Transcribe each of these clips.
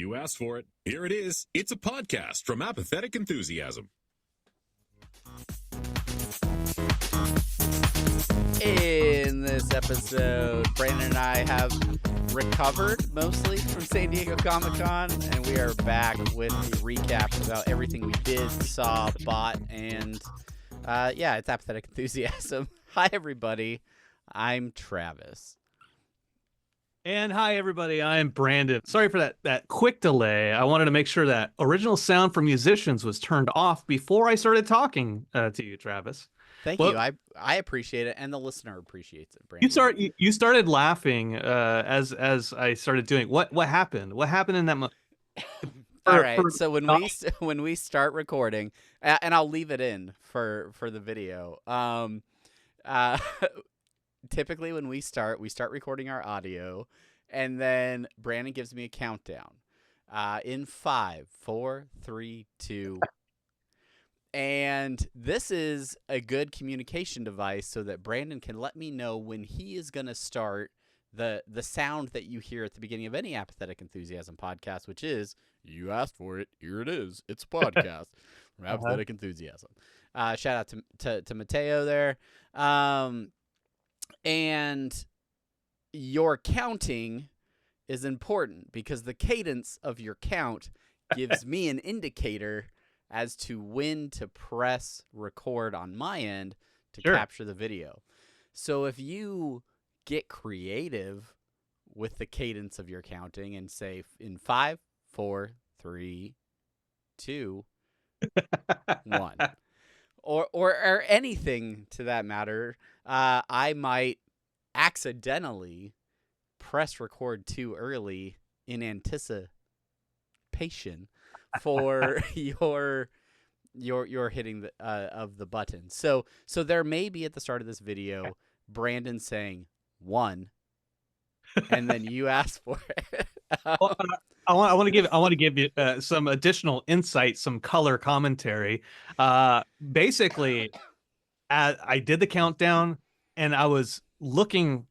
You asked for it. Here it is. It's a podcast from Apathetic Enthusiasm. In this episode, Brandon and I have recovered mostly from San Diego Comic-Con, and we are back with a recap about everything we did, saw, bought, and it's Apathetic Enthusiasm. Hi, everybody. I'm Travis. And hi, everybody. I'm Brandon. Sorry for that quick delay. I wanted to make sure that original sound for musicians was turned off before I started talking to you, Travis. Thank you. I appreciate it, and the listener appreciates it, Brandon. You started laughing as I started doing. What happened? What happened in that moment? All right. So when we start recording, and I'll leave it in for the video. Typically when we start recording our audio, and then Brandon gives me a countdown. In 5, 4, 3, 2. And this is a good communication device so that Brandon can let me know when he is going to start the sound that you hear at the beginning of any Apathetic Enthusiasm podcast, which is, you asked for it, here it is. It's a podcast from Apathetic Enthusiasm. Shout out to Mateo there. And your counting is important because the cadence of your count gives me an indicator as to when to press record on my end to capture the video. So if you get creative with the cadence of your counting and say in 5, 4, 3, 2, 1, or anything to that matter, I might accidentally press record too early in anticipation for your hitting of the button. So there may be at the start of this video Brandon saying 1, and then you ask for it. Well, I want to give you some additional insight, some color commentary. Basically, I did the countdown, and I was putting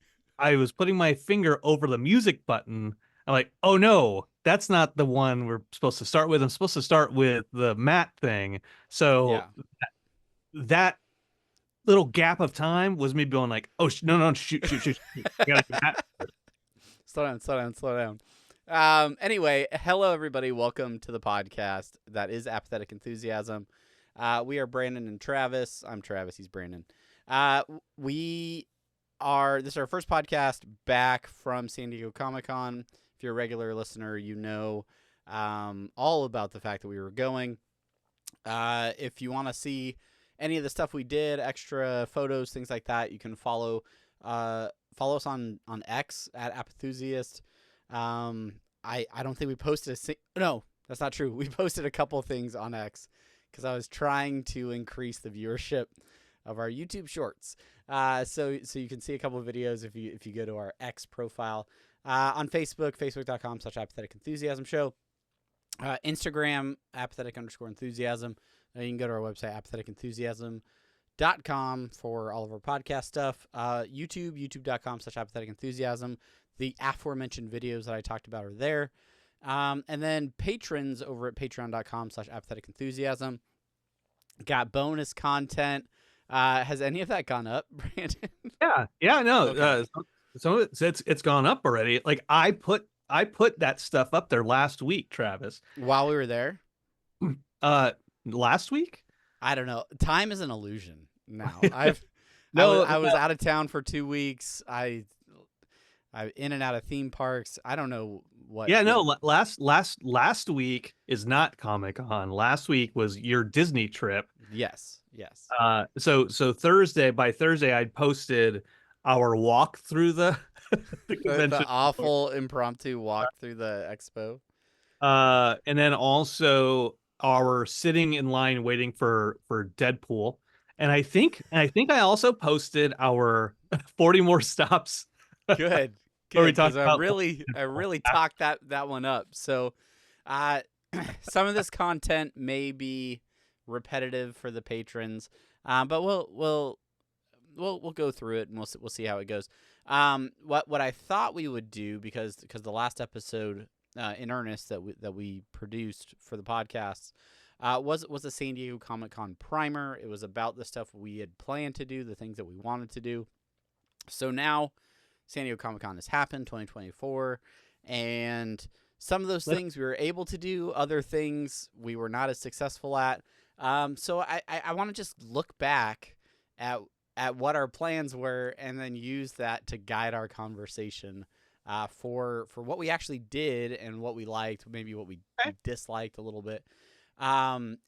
my finger over the music button. I'm like, oh no, that's not the one we're supposed to start with. I'm supposed to start with the Matt thing. So that little gap of time was me going like, oh, no, shoot. I gotta do that. Slow down. Anyway, hello, everybody. Welcome to the podcast that is Apathetic Enthusiasm. We are Brandon and Travis. I'm Travis. He's Brandon. This is our first podcast back from San Diego Comic-Con. If you're a regular listener, you know all about the fact that we were going. If you want to see any of the stuff we did, extra photos, things like that, you can follow us on X at Apathusiast. I don't think we posted no, that's not true. We posted a couple things on X because I was trying to increase the viewership of our YouTube shorts. So you can see a couple of videos if you go to our X profile. On Facebook, facebook.com/Apathetic Enthusiasm Show. Instagram, apathetic_enthusiasm. You can go to our website, apatheticenthusiasm.com for all of our podcast stuff. YouTube, youtube.com/Apathetic Enthusiasm. The aforementioned videos that I talked about are there. And then patrons over at patreon.com/Apathetic Enthusiasm. Got bonus content. Has any of that gone up, Brandon? Yeah, no. Okay. Some of it's gone up already. Like I put that stuff up there last week, Travis. While we were there? Last week? I don't know. Time is an illusion now. I was out of town for 2 weeks. I in and out of theme parks. I don't know what. Yeah, no. Last week is not Comic-Con. Last week was your Disney trip. Yes. So by Thursday, I'd posted our walk through the convention. The awful impromptu walk through the expo. And then also our sitting in line waiting for Deadpool. And I think I also posted our 40 more stops. Good. Where we talked I really talked that one up. So some of this content may be repetitive for the patrons, but we'll go through it and we'll see how it goes. What I thought we would do, because the last episode in earnest that we produced for the podcast was a San Diego Comic-Con primer. It was about the stuff we had planned to do, the things that we wanted to do. So now San Diego Comic-Con has happened, 2024, and some of those things we were able to do, other things we were not as successful at. So I want to just look back at what our plans were and then use that to guide our conversation for what we actually did and what we liked, maybe what we disliked a little bit. And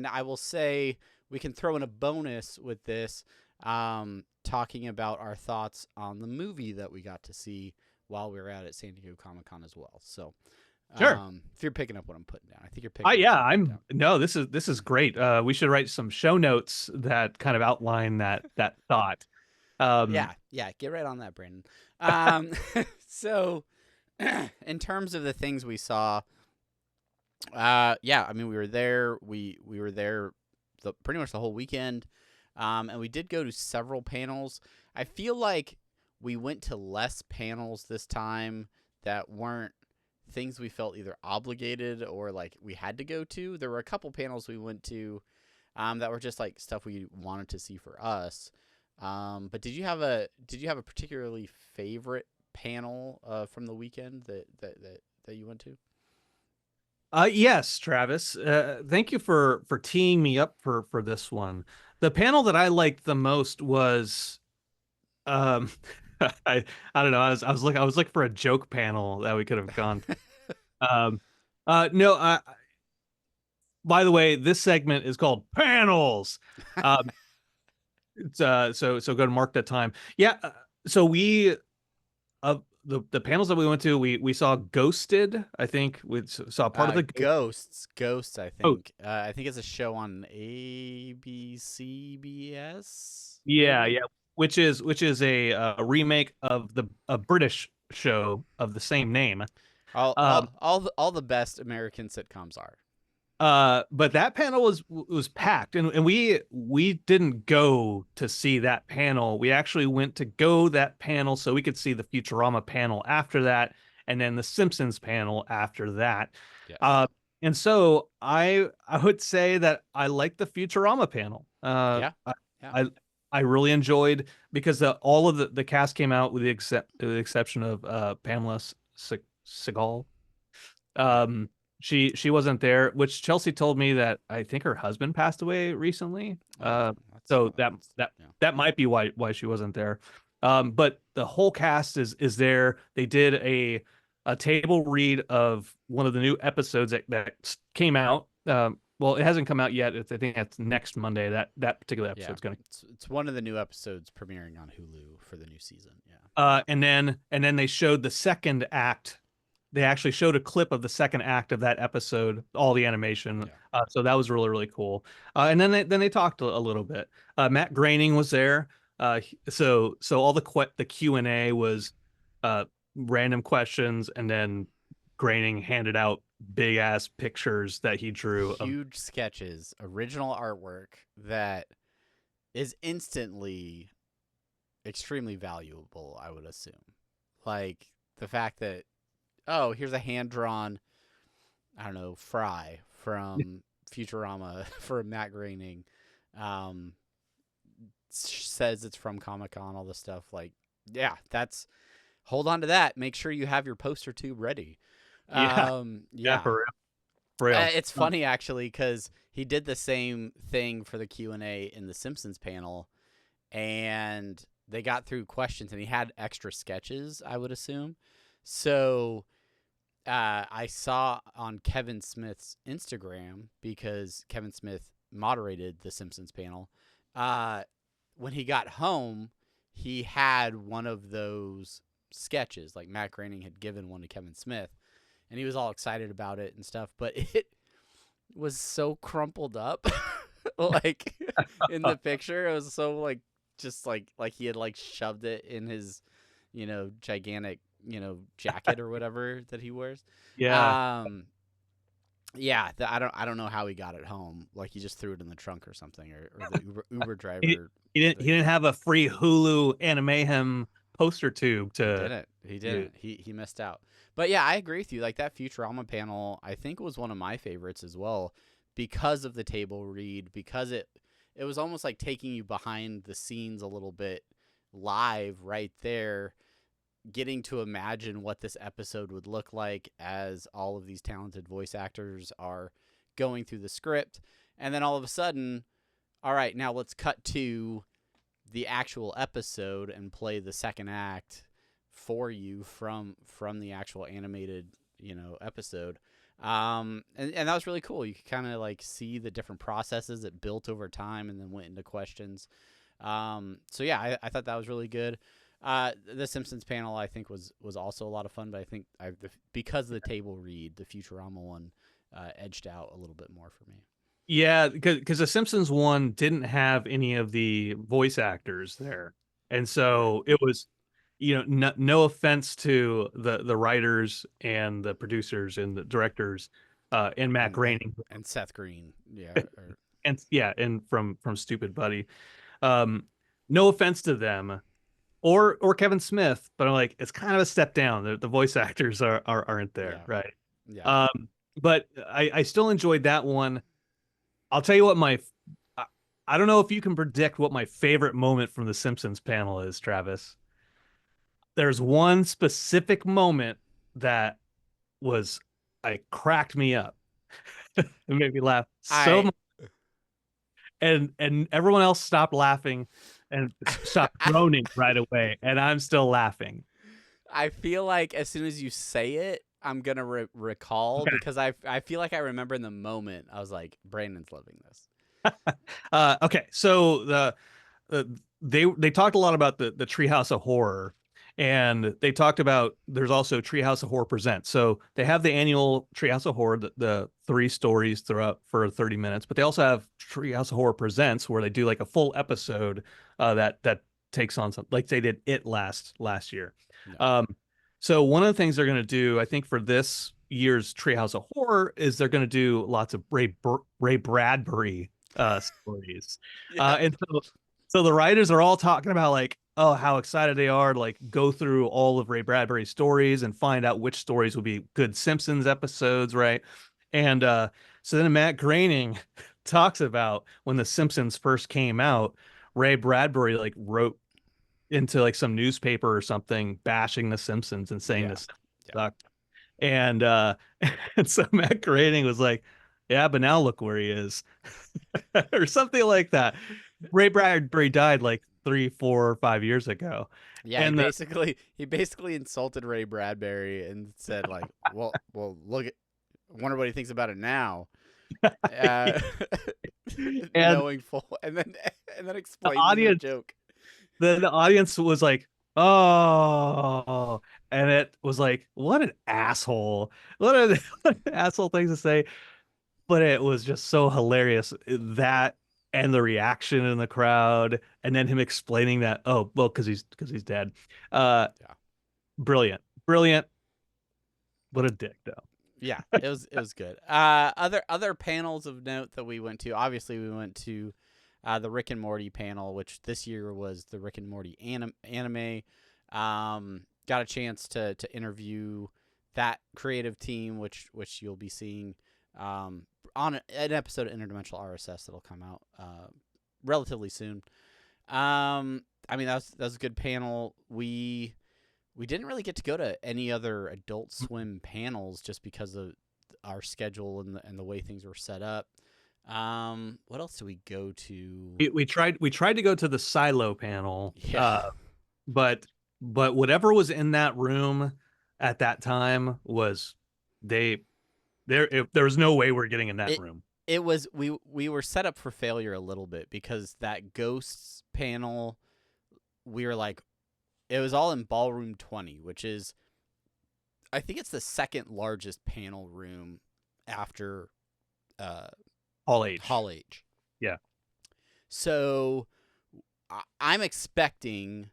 I will say we can throw in a bonus with this, talking about our thoughts on the movie that we got to see while we were at San Diego Comic-Con as well. So, sure. If you're picking up what I'm putting down, I think you're picking. No, this is great. We should write some show notes that kind of outline that thought. Yeah, get right on that, Brandon. So, in terms of the things we saw, I mean, we were there. We were there pretty much the whole weekend, and we did go to several panels. I feel like we went to less panels this time that weren't things we felt either obligated or like we had to go to. There were a couple panels we went to that were just like stuff we wanted to see for us. But did you have a particularly favorite panel from the weekend that you went to? Yes, Travis. Thank you for teeing me up for this one. The panel that I liked the most was I don't know. I was looking for a joke panel that we could have gone to. No. By the way, this segment is called panels. So go to mark that time. Yeah. So we the panels that we went to, we saw Ghosted. I think we saw part of the Ghosts. I think. I think it's a show on ABCBS. Yeah. Which is a remake of a British show of the same name. All the best American sitcoms are. But that panel was packed, and we didn't go to see that panel. We actually went to that panel so we could see the Futurama panel after that, and then the Simpsons panel after that. Yes. And so I would say that I like the Futurama panel. I really enjoyed, because all of the cast came out with the exception of Pamela Segal. She wasn't there, which Chelsea told me that I think her husband passed away recently. So that might be why she wasn't there. But the whole cast is there. They did a table read of one of the new episodes that came out. Well, it hasn't come out yet. I think that's next Monday. That particular episode's going to. It's one of the new episodes premiering on Hulu for the new season. Yeah. And then they showed the second act. They actually showed a clip of the second act of that episode, all the animation. Yeah. So that was really, really cool. And then they talked a little bit. Matt Groening was there. So all the Q&A was random questions, and then Groening handed out big ass pictures that he drew. Huge sketches, original artwork that is instantly extremely valuable, I would assume. Like the fact that, oh, here's a hand-drawn, I don't know, Fry from Futurama for Matt Groening. Says it's from Comic-Con, all this stuff. Like, yeah, hold on to that. Make sure you have your poster tube ready. Yeah, for real. It's funny, actually, because he did the same thing for the Q&A in the Simpsons panel, and they got through questions, and he had extra sketches, I would assume. So I saw on Kevin Smith's Instagram, because Kevin Smith moderated the Simpsons panel, when he got home, he had one of those sketches, like Matt Groening had given one to Kevin Smith, and he was all excited about it and stuff, but it was so crumpled up, like in the picture. It was so like just like he had like shoved it in his, gigantic, jacket or whatever that he wears. Yeah. I don't know how he got it home. Like he just threw it in the trunk or something, or the Uber driver. He didn't have a free Hulu Animahem poster tube to He didn't. He missed out. But yeah, I agree with you. Like that Futurama panel, I think was one of my favorites as well because of the table read, because it was almost like taking you behind the scenes a little bit live right there, getting to imagine what this episode would look like as all of these talented voice actors are going through the script. And then all of a sudden, all right, now let's cut to the actual episode and play the second act for you from the actual animated, episode. And that was really cool. You could kind of like see the different processes that built over time and then went into questions. So yeah, I thought that was really good. The Simpsons panel I think was also a lot of fun, but I think because of the table read, the Futurama one edged out a little bit more for me. Yeah, because the Simpsons one didn't have any of the voice actors there, and so it was, no offense to the writers and the producers and the directors, and Matt Groening and Seth Green, yeah, and from Stupid Buddy, no offense to them, or Kevin Smith, but I'm like, it's kind of a step down. The voice actors aren't there, right? Yeah. But I still enjoyed that one. I'll tell you what I don't know if you can predict what my favorite moment from the Simpsons panel is, Travis. There's one specific moment that cracked me up. It made me laugh so much. And everyone else stopped laughing and stopped groaning right away. And I'm still laughing. I feel like as soon as you say it, I'm going to recall because I feel like I remember in the moment, I was like, Brandon's loving this. Okay. So they talked a lot about the Treehouse of Horror, and they talked about there's also Treehouse of Horror Presents. So they have the annual Treehouse of Horror, the 3 stories throughout for 30 minutes, but they also have Treehouse of Horror Presents where they do like a full episode that takes on something like they did It last year. Yeah. So one of the things they're going to do, I think, for this year's Treehouse of Horror is they're going to do lots of Ray Bradbury stories. Yeah. And so the writers are all talking about like, oh, how excited they are to like go through all of Ray Bradbury's stories and find out which stories will be good Simpsons episodes, right? And so then Matt Groening talks about when the Simpsons first came out, Ray Bradbury like wrote into like some newspaper or something bashing the Simpsons and saying this sucked. And and so Matt Groening was like, yeah, but now look where he is. Or something like that. Ray Bradbury died like 3, 4, or 5 years ago. Yeah, and he basically insulted Ray Bradbury and said like, well look at, wonder what he thinks about it now. Knowing full and then explaining the joke. The audience was like, oh, and it was like, what an asshole. What an asshole things to say. But it was just so hilarious, that and the reaction in the crowd, and then him explaining that, oh, well, because he's dead. Brilliant. What a dick, though. Yeah, it was good. Other panels of note that we went to, obviously we went to the Rick and Morty panel, which this year was the Rick and Morty anime. Got a chance to interview that creative team, which you'll be seeing on an episode of Interdimensional RSS that'll come out relatively soon. I mean, that was a good panel. We didn't really get to go to any other Adult Swim panels just because of our schedule and the way things were set up. What else do we go to? We tried to go to the Silo panel. Yeah. But whatever was in that room at that time was there was no way we're getting in that room. It was we were set up for failure a little bit because that Ghosts panel, we were like, it was all in Ballroom 20, which is, I think it's the second largest panel room after Hall H. Yeah. So I'm expecting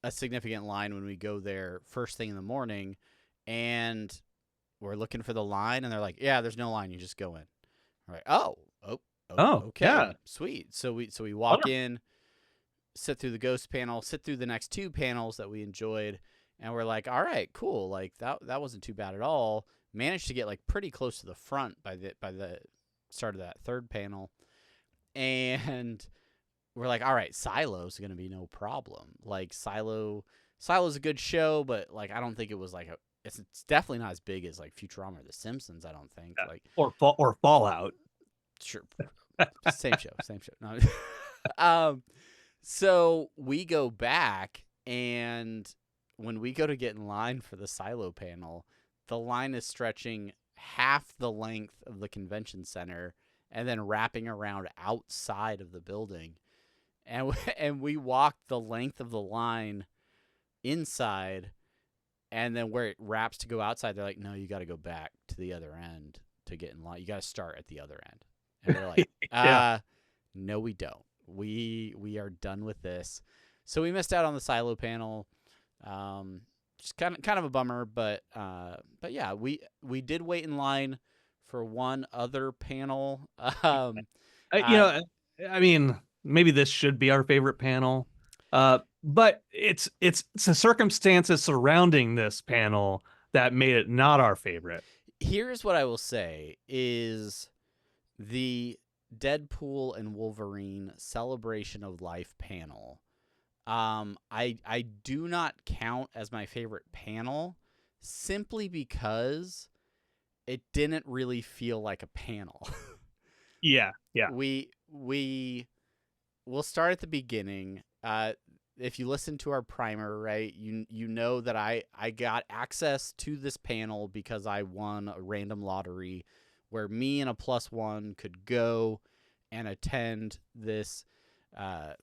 a significant line when we go there first thing in the morning, and we're looking for the line, and they're like, yeah, there's no line. You just go in. All right. Oh, okay. Yeah. Sweet. So we walk in, sit through the Ghost panel, sit through the next 2 panels that we enjoyed, And we're like, all right, cool. Like that wasn't too bad at all. Managed to get like pretty close to the front by the start of that third panel. And we're like, all right, Silo's going to be no problem. Like Silo's a good show, but like I don't think it was like it's definitely not as big as like Futurama or The Simpsons, I don't think. Yeah. Like or Fallout. Sure. Same show. No. So we go back, and when we go to get in line for the Silo panel, the line is stretching half the length of the convention center and then wrapping around outside of the building. And we walked the length of the line inside, and then where it wraps to go outside, they're like, no, you got to go back to the other end to get in line. You got to start at the other end. And we're like, Yeah. no, we don't. We are done with this. So we missed out on the Silo panel. Just kind of a bummer, but yeah, we did wait in line for one other panel. I mean, maybe this should be our favorite panel, but it's the circumstances surrounding this panel that made it not our favorite. Here's what I will say is the Deadpool and Wolverine Celebration of Life panel. I do not count as my favorite panel simply because it didn't really feel like a panel. Yeah. We'll start at the beginning. If you listen to our primer, right, you know that I got access to this panel because I won a random lottery where me and a +1 could go and attend this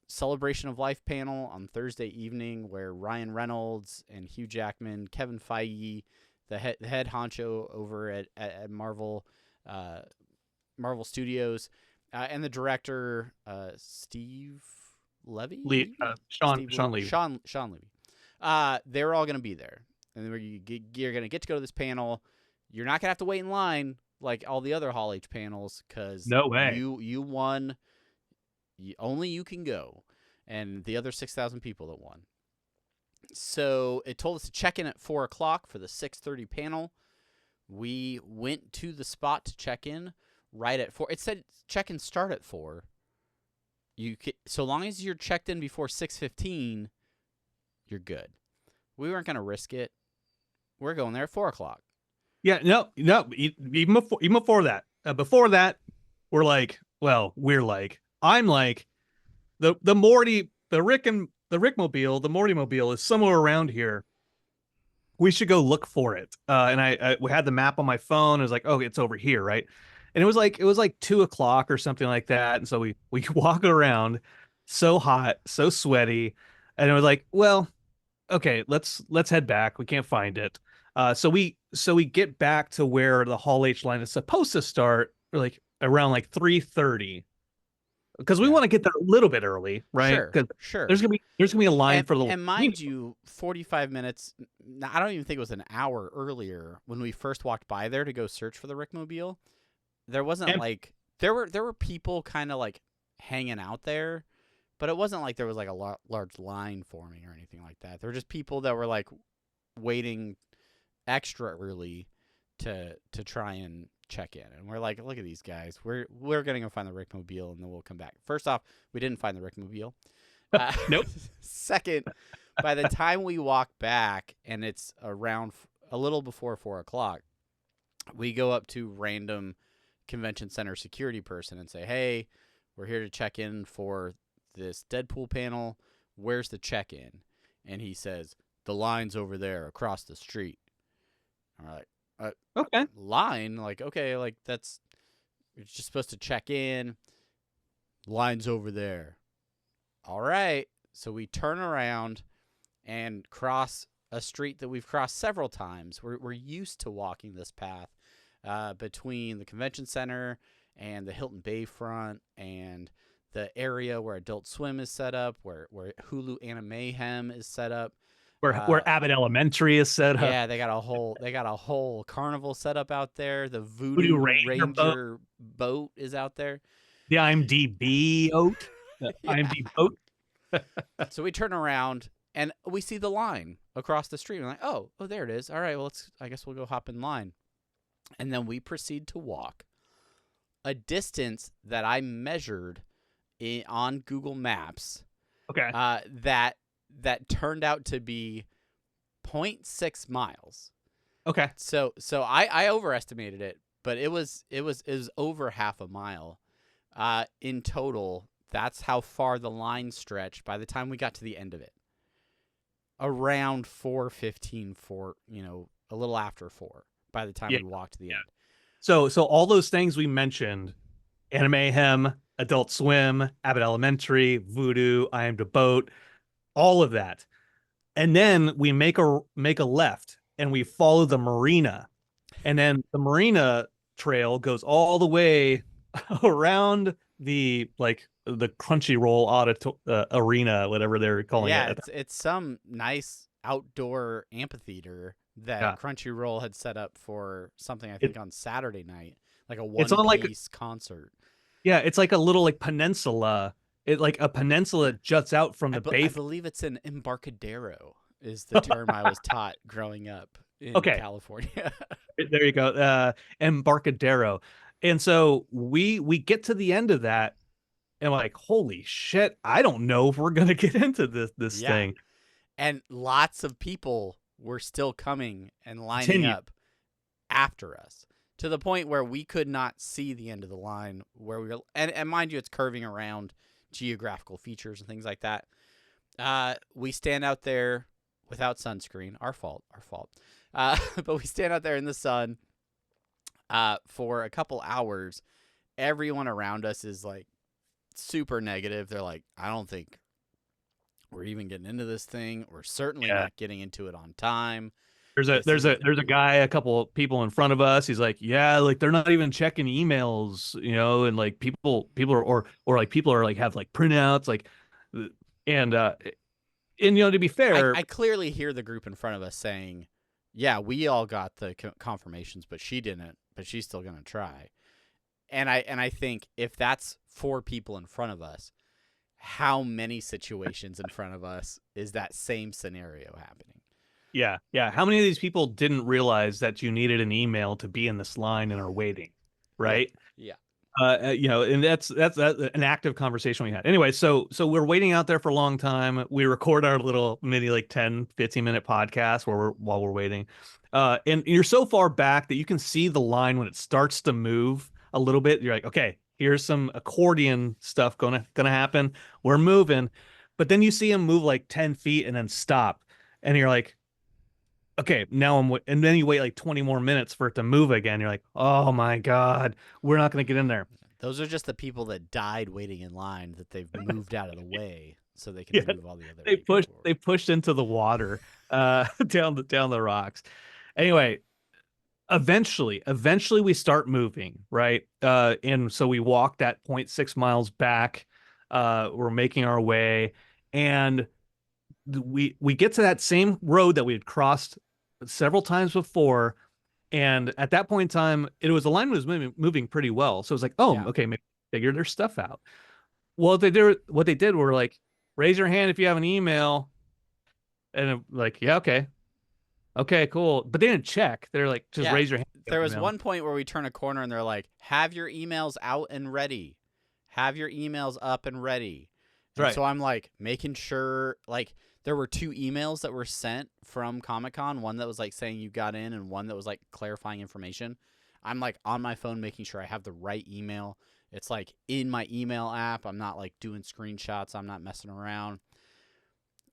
Celebration of Life panel on Thursday evening, where Ryan Reynolds and Hugh Jackman, Kevin Feige, the head honcho over at Marvel Studios, and the director Steve Levy, Sean Levy. Sean Levy. They're all going to be there, and you're going to get to go to this panel. You're not going to have to wait in line like all the other Hall H panels, because No way. You won. Only you can go, and the other 6,000 people that won. So it told us to check in at 4:00 for the 6:30 panel. We went to the spot to check in right at 4. It said check-in start at 4. So long as you're checked in before 6:15, you're good. We weren't going to risk it. We're going there at 4:00. Yeah, no, even before that. Before that, we're like, I'm like, the Rickmobile, the Mortymobile is somewhere around here. We should go look for it. And we had the map on my phone. It was like, oh, it's over here, right? And it was like 2:00 or something like that. And so we walk around, so hot, so sweaty, and it was like, well, okay, let's head back. We can't find it. So we get back to where the Hall H line is supposed to start, like around like 3:30, because we want to get there a little bit early, right? Sure. There's gonna be a line for the. And mind you, 45 minutes. I don't even think it was an hour earlier when we first walked by there to go search for the Rickmobile. There wasn't there were people kind of like hanging out there, but it wasn't like there was like a large line forming or anything like that. There were just people that were like waiting extra early to try and check in, and we're like, look at these guys. We're gonna go find the Rickmobile, and then we'll come back. First off, we didn't find the Rickmobile. Nope. Second, by the time we walk back, and it's around a little before 4:00, we go up to random convention center security person and say, hey, we're here to check in for this Deadpool panel. Where's the check-in? And he says, the line's over there across the street. And we're like, okay. Line? Like, okay, like that's, you're just supposed to check in. Line's over there. All right. So we turn around and cross a street that we've crossed several times. We're used to walking this path between the convention center and the Hilton Bayfront and the area where Adult Swim is set up, where Hulu Animayhem is set up, where Abbott Elementary is set up. Yeah, they got a whole carnival set up out there. The Voodoo Ranger boat is out there. The IMDb boat. IMDb boat. So we turn around And we see the line across the street. We're like, oh, there it is. All right, well, I guess we'll go hop in line. And then we proceed to walk a distance that I measured on Google Maps. Okay. That turned out to be 0.6 miles. Okay. So I overestimated it, but it was over half a mile. In total, that's how far the line stretched by the time we got to the end of it. Around 4:15, a little after 4 by the time we walked to the end. So all those things we mentioned, Animehem, Adult Swim, Abbott Elementary, Voodoo, I Am to Boat, all of that. And then we make a left and we follow the marina. And then the marina trail goes all the way around the Crunchyroll arena, whatever they're calling it. Yeah, it's some nice outdoor amphitheater that Crunchyroll had set up for something, I think, on Saturday night, like a one-piece concert. Yeah, it's like a little peninsula. A peninsula juts out from the base. I believe it's an Embarcadero is the term I was taught growing up in California. There you go, Embarcadero. And so we get to the end of that, and we're like, holy shit, I don't know if we're gonna get into this thing. And lots of people were still coming and lining up after us, to the point where we could not see the end of the line where we were. And mind you, it's curving around geographical features and things like that. We stand out there without sunscreen. Our fault. But we stand out there in the sun for a couple hours. Everyone around us is like super negative. They're like, I don't think we're even getting into this thing. We're certainly not getting into it on time. There's a guy, a couple of people in front of us. He's like, yeah, like they're not even checking emails, and like people are people are like have like printouts, like, and to be fair, I clearly hear the group in front of us saying, yeah, we all got the confirmations, but she didn't, but she's still gonna try. And I think if that's 4 people in front of us, how many situations in front of us is that same scenario happening? Yeah. How many of these people didn't realize that you needed an email to be in this line and are waiting, right? Yeah. And that's an active conversation we had. Anyway, so we're waiting out there for a long time. We record our little mini 10-15 minute podcast while we're waiting. And you're so far back that you can see the line when it starts to move a little bit. You're like, okay, here's some accordion stuff gonna happen. We're moving, but then you see him move 10 feet and then stop, and you're like, okay, now and then you wait 20 more minutes for it to move again. You're like, oh my God, we're not going to get in there. Those are just the people that died waiting in line that they've moved out of the way so they can move all the other. They pushed into the water, down the rocks. Anyway, eventually we start moving, right? And so we walk that 0.6 miles back. We're making our way, and we get to that same road that we had crossed several times before, and at that point in time, the line was moving pretty well. So it was like, okay, maybe figure their stuff out. Well, what they did were like, raise your hand if you have an email, and okay, cool. But they didn't check. They're like, just raise your hand. There was one point where we turn a corner and they're like, have your emails out and ready. Have your emails up and ready. And right. So I'm making sure, there were 2 emails that were sent from Comic-Con, one that was saying you got in and one that was clarifying information. I'm on my phone making sure I have the right email. It's in my email app. I'm not doing screenshots. I'm not messing around.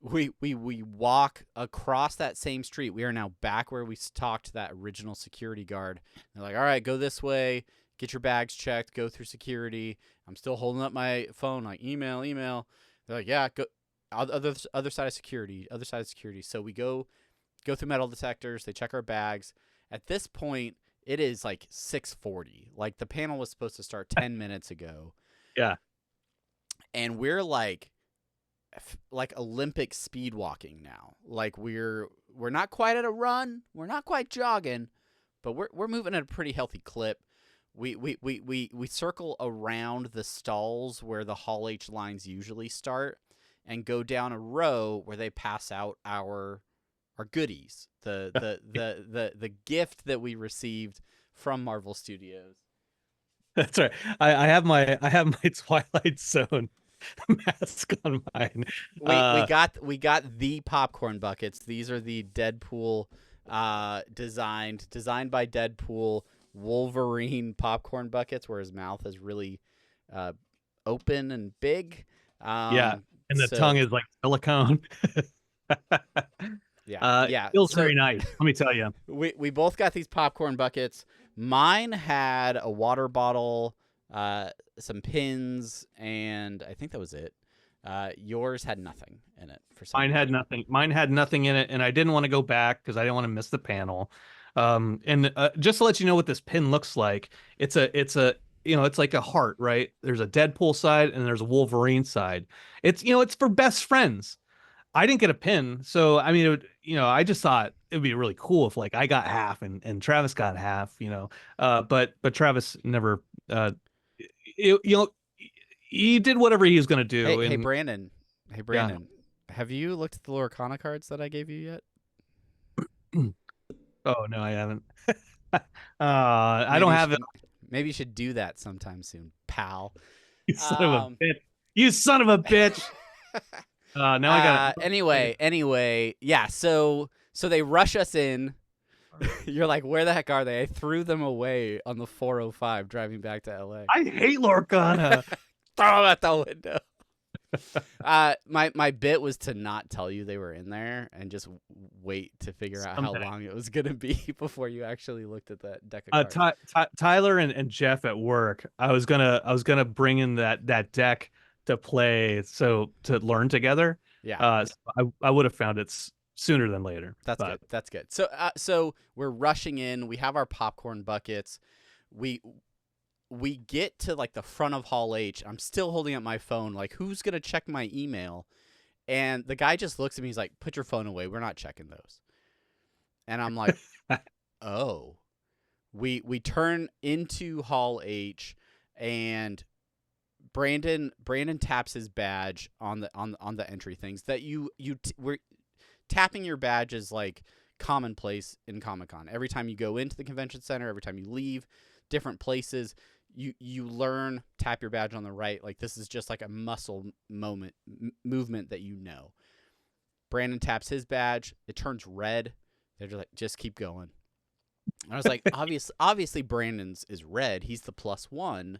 We walk across that same street. We are now back where we talked to that original security guard. They're like, all right, go this way. Get your bags checked. Go through security. I'm still holding up my phone, email. They're like, yeah, go other side of security. So we go through metal detectors. They check our bags. At this point, it is 6:40. The panel was supposed to start 10 minutes ago. Yeah. And we're like Olympic speed walking now. We're not quite at a run. We're not quite jogging, but we're moving at a pretty healthy clip. We circle around the stalls where the Hall H lines usually start, and go down a row where they pass out our goodies, the gift that we received from Marvel Studios. That's right. I have my Twilight Zone mask on mine. We got the popcorn buckets. These are the Deadpool designed by Deadpool Wolverine popcorn buckets, where his mouth is really open and big. Yeah, and the tongue is like silicone. Yeah. Feels very nice. Let me tell you. We both got these popcorn buckets. Mine had a water bottle, some pins, and I think that was it. Yours had nothing in it for some Mine reason. had nothing. Mine had nothing in it, and I didn't want to go back because I didn't want to miss the panel. And just to let you know what this pin looks like, it's like a heart, right? There's a Deadpool side and there's a Wolverine side. It's for best friends. I didn't get a pin, so I mean, I just thought it'd be really cool if like I got half and Travis got half, but Travis never, he did whatever he was gonna do. Hey Brandon, have you looked at the Lorcana cards that I gave you yet? Oh no, I haven't. I don't have it. Maybe you should do that sometime soon, pal. You son of a bitch! You son of a bitch! Now I got it. Anyway, yeah. So they rush us in. You're like, where the heck are they? I threw them away on the 405 driving back to LA. I hate Lorcana. Throw them out the window. My bit was to not tell you they were in there and just wait to figure out how long it was gonna be before you actually looked at that deck of cards. Tyler and Jeff at work. I was gonna bring in that deck to play, so to learn together. Yeah. I would have found it sooner than later. That's good. So we're rushing in. We have our popcorn buckets. We get to like the front of Hall H. I'm still holding up my phone. Like, who's gonna check my email? And the guy just looks at me. He's like, "Put your phone away. We're not checking those." And I'm like, "Oh." We turn into Hall H, and Brandon taps his badge on the entry things that we're tapping your badge is like commonplace in Comic-Con. Every time you go into the convention center, every time you leave different places, you learn tap your badge on the right. Like, this is just like a muscle movement that Brandon taps his badge, it turns red. They're just like, just keep going. And I was like, obviously Brandon's is red. He's the +1.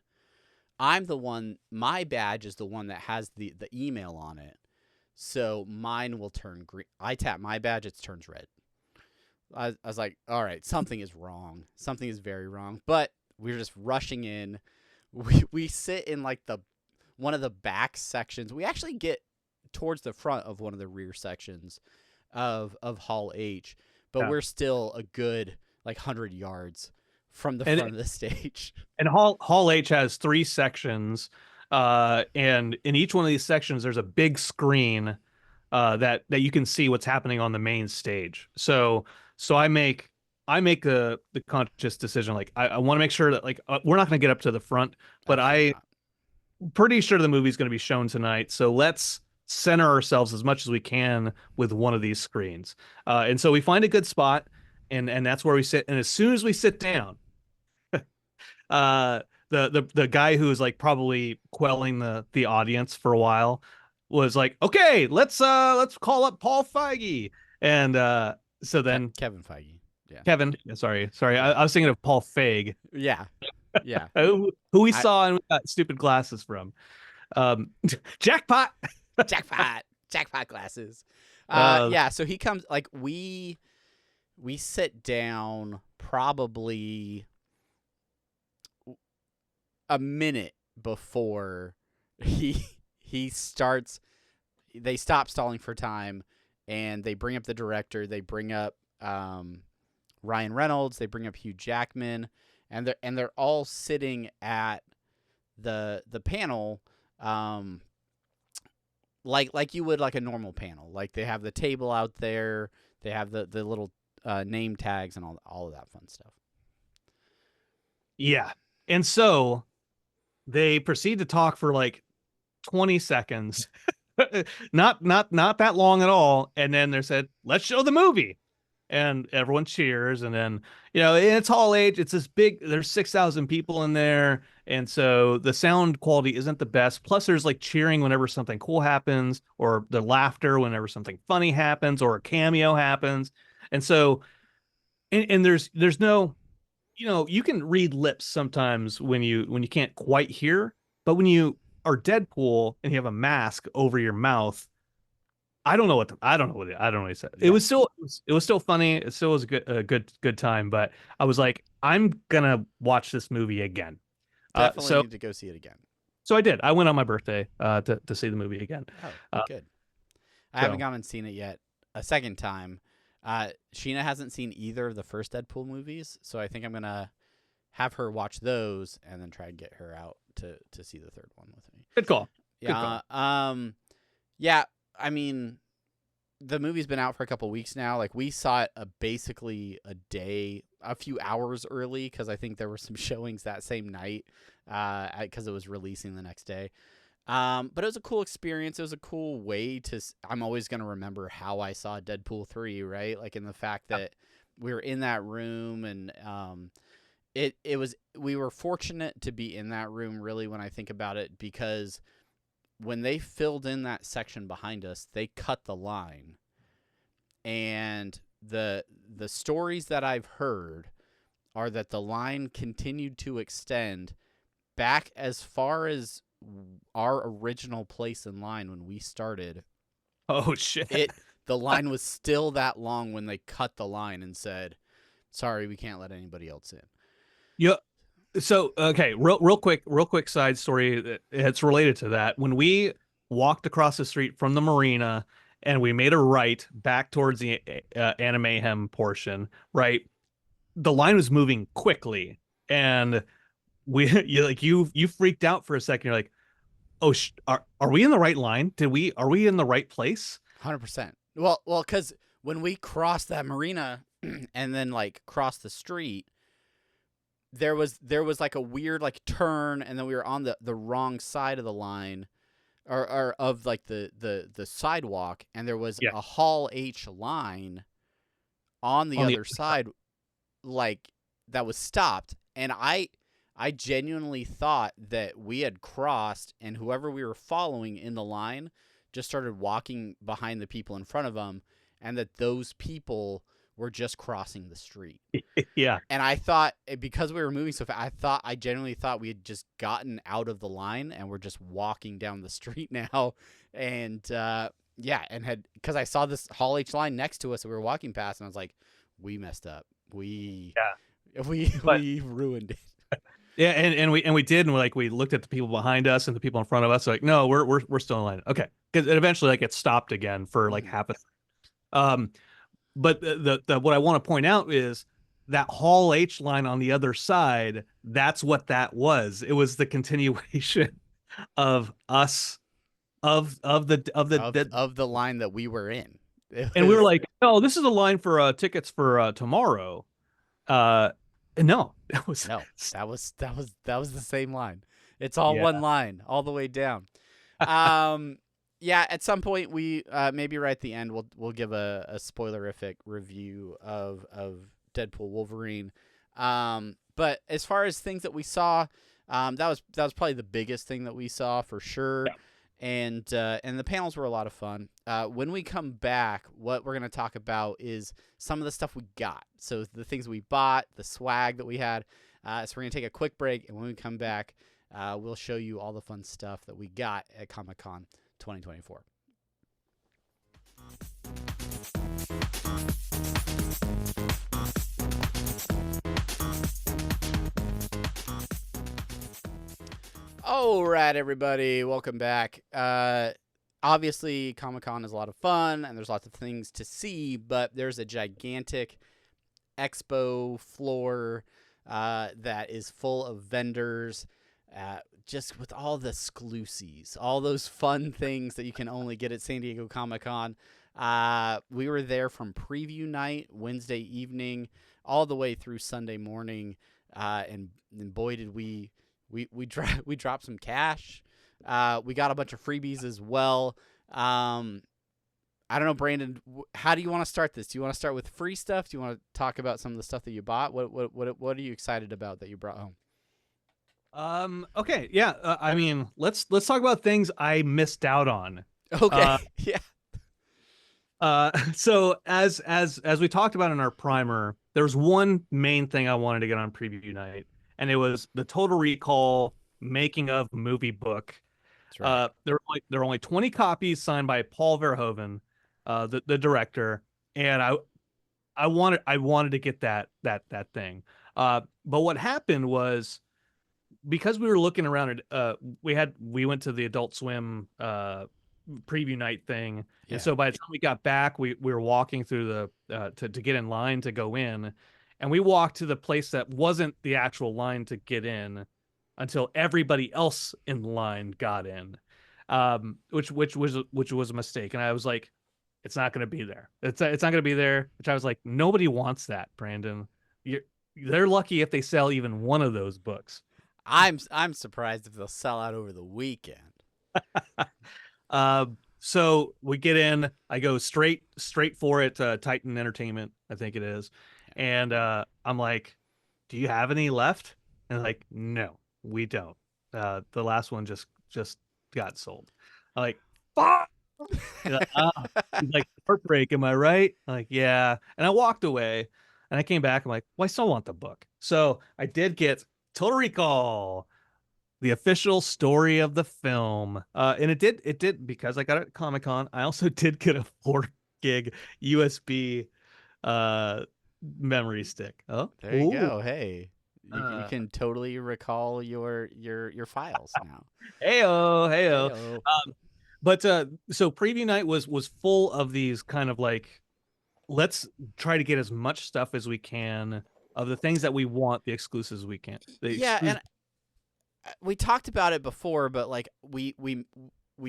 I'm the one, my badge is the one that has the email on it. So mine will turn green. I tap my badge, it turns red. I was like, all right, something is wrong. Something is very wrong. But we're just rushing in. We sit in like one of the back sections. We actually get towards the front of one of the rear sections of Hall H. But we're still a good like 100 yards from the front of the stage. And Hall H has 3 sections, and in each one of these sections, there's a big screen that you can see what's happening on the main stage. So I make the conscious decision, like I want to make sure that like we're not going to get up to the front, but I'm pretty sure the movie's going to be shown tonight. So let's center ourselves as much as we can with one of these screens. And so we find a good spot, and that's where we sit. And as soon as we sit down, the guy who was like probably quelling the audience for a while was like, okay, let's call up Paul Feige. And so then Kevin Feige. Yeah. Kevin, sorry. I was thinking of Paul Feig. Yeah. who we saw and we got stupid glasses from. Jackpot glasses. Yeah. So he comes, like, we sit down probably a minute before he starts. They stop stalling for time, and they bring up the director. They bring up Ryan Reynolds. They bring up Hugh Jackman, and they're all sitting at the panel, like you would like a normal panel. Like, they have the table out there. They have the little name tags and all of that fun stuff. Yeah, and so they proceed to talk for like 20 seconds not that long at all. And then they said, let's show the movie. And everyone cheers. And then, it's Hall H. It's this big, there's 6,000 people in there. And so the sound quality isn't the best. Plus, there's like cheering whenever something cool happens, or the laughter whenever something funny happens, or a cameo happens. And so, and there's no, you can read lips sometimes when you can't quite hear, but when you are Deadpool and you have a mask over your mouth, I don't know what he said. Yeah. It was still funny. It still was a good time. But I was like, I'm gonna watch this movie again. Definitely need to go see it again. So I did. I went on my birthday to see the movie again. Oh, good. I haven't gone and seen it yet a second time. Sheena hasn't seen either of the first Deadpool movies, so I think I'm gonna have her watch those and then try and get her out to see the third one with me. Good call. Yeah. Good call. Yeah. I mean, the movie's been out for a couple weeks now. Like, we saw it basically a few hours early, because I think there were some showings that same night, because it was releasing the next day. But it was a cool experience. It was a cool way I'm always going to remember how I saw Deadpool 3, right? Like, in the fact that we were in that room, and we were fortunate to be in that room, really, when I think about it, because when they filled in that section behind us, they cut the line. And the stories that I've heard are that the line continued to extend back as far as our original place in line when we started. Oh, shit. The line was still that long when they cut the line and said, sorry, we can't let anybody else in. Yeah. So, okay, real quick side story. It's related to that. When we walked across the street from the marina and we made a right back towards the Animahem portion, right? The line was moving quickly, and you freaked out for a second. You're like, oh, are we in the right line? Are we in the right place? 100%. Well, because when we crossed that marina and then like crossed the street, there was like a weird like turn, and then we were on the wrong side of the line, or of like the sidewalk, and there was a Hall H line on the other side, like, that was stopped. And I genuinely thought that we had crossed, and whoever we were following in the line just started walking behind the people in front of them, and that those people were just crossing the street. Yeah. And I thought, because we were moving so fast, I genuinely thought we had just gotten out of the line and we're just walking down the street now. And because I saw this Hall H line next to us that we were walking past, and I was like, we messed up. We ruined it. Yeah, and we did, and we looked at the people behind us and the people in front of us, like, no, we're still in line. Okay, because it eventually it stopped again for like half a. But the what I want to point out is that Hall H line on the other side. That's what that was. It was the continuation of us of the line that we were in. And we were like, oh, this is a line for tickets for tomorrow. No, that was the same line. It's all one line all the way down. Yeah, at some point we maybe right at the end we'll give a spoilerific review of Deadpool Wolverine. But as far as things that we saw, that was probably the biggest thing that we saw for sure. Yeah. And the panels were a lot of fun. When we come back, what we're going to talk about is some of the stuff we got. So the things we bought, the swag that we had. So we're going to take a quick break, and when we come back, we'll show you all the fun stuff that we got at Comic-Con 2024. All right, everybody, welcome back. Obviously, Comic-Con is a lot of fun, and there's lots of things to see, but there's a gigantic expo floor that is full of vendors, just with all the exclusives, all those fun things that you can only get at San Diego Comic-Con. We were there from preview night, Wednesday evening, all the way through Sunday morning, and boy, did we dropped some cash. We got a bunch of freebies as well. I don't know, Brandon. How do you want to start this? Do you want to start with free stuff? Do you want to talk about some of the stuff that you bought? What are you excited about that you brought home? Okay. Yeah. I mean, let's talk about things I missed out on. Okay. Yeah. So as we talked about in our primer, there was one main thing I wanted to get on preview night, and it was the Total Recall making of movie book. That's right. There were only 20 copies signed by Paul Verhoeven, the director, and I wanted to get that thing. But what happened was, because we were looking around at we went to the Adult Swim preview night thing, Yeah. and so by the time we got back, we were walking through the to get in line to go in, and we walked to the place that wasn't the actual line to get in until everybody else in line got in, which was a mistake. And I was like, it's not going to be there. It's not going to be there. Which I was like, nobody wants that, Brandon. They're lucky if they sell even one of those books. I'm surprised if they'll sell out over the weekend. So we get in. I go straight for it. Titan Entertainment, I think it is, and I'm like, "Do you have any left?" And they're like, "No, we don't. The last one just got sold." I'm like, "Fuck!" He's like, "Heartbreak, am I right?" I'm like, "Yeah." And I walked away, and I came back. I'm like, "Well, I still want the book." So I did get Total Recall, the official story of the film, and it did because I got it at Comic-Con. I also did get a 4 gig USB memory stick. Oh, There you ooh. go. Hey, you can totally recall your files now. Heyo. Heyo. But so preview night was full of these kind of like, let's try to get as much stuff as we can of the things that we want, the exclusives we can. And we talked about it before, but like we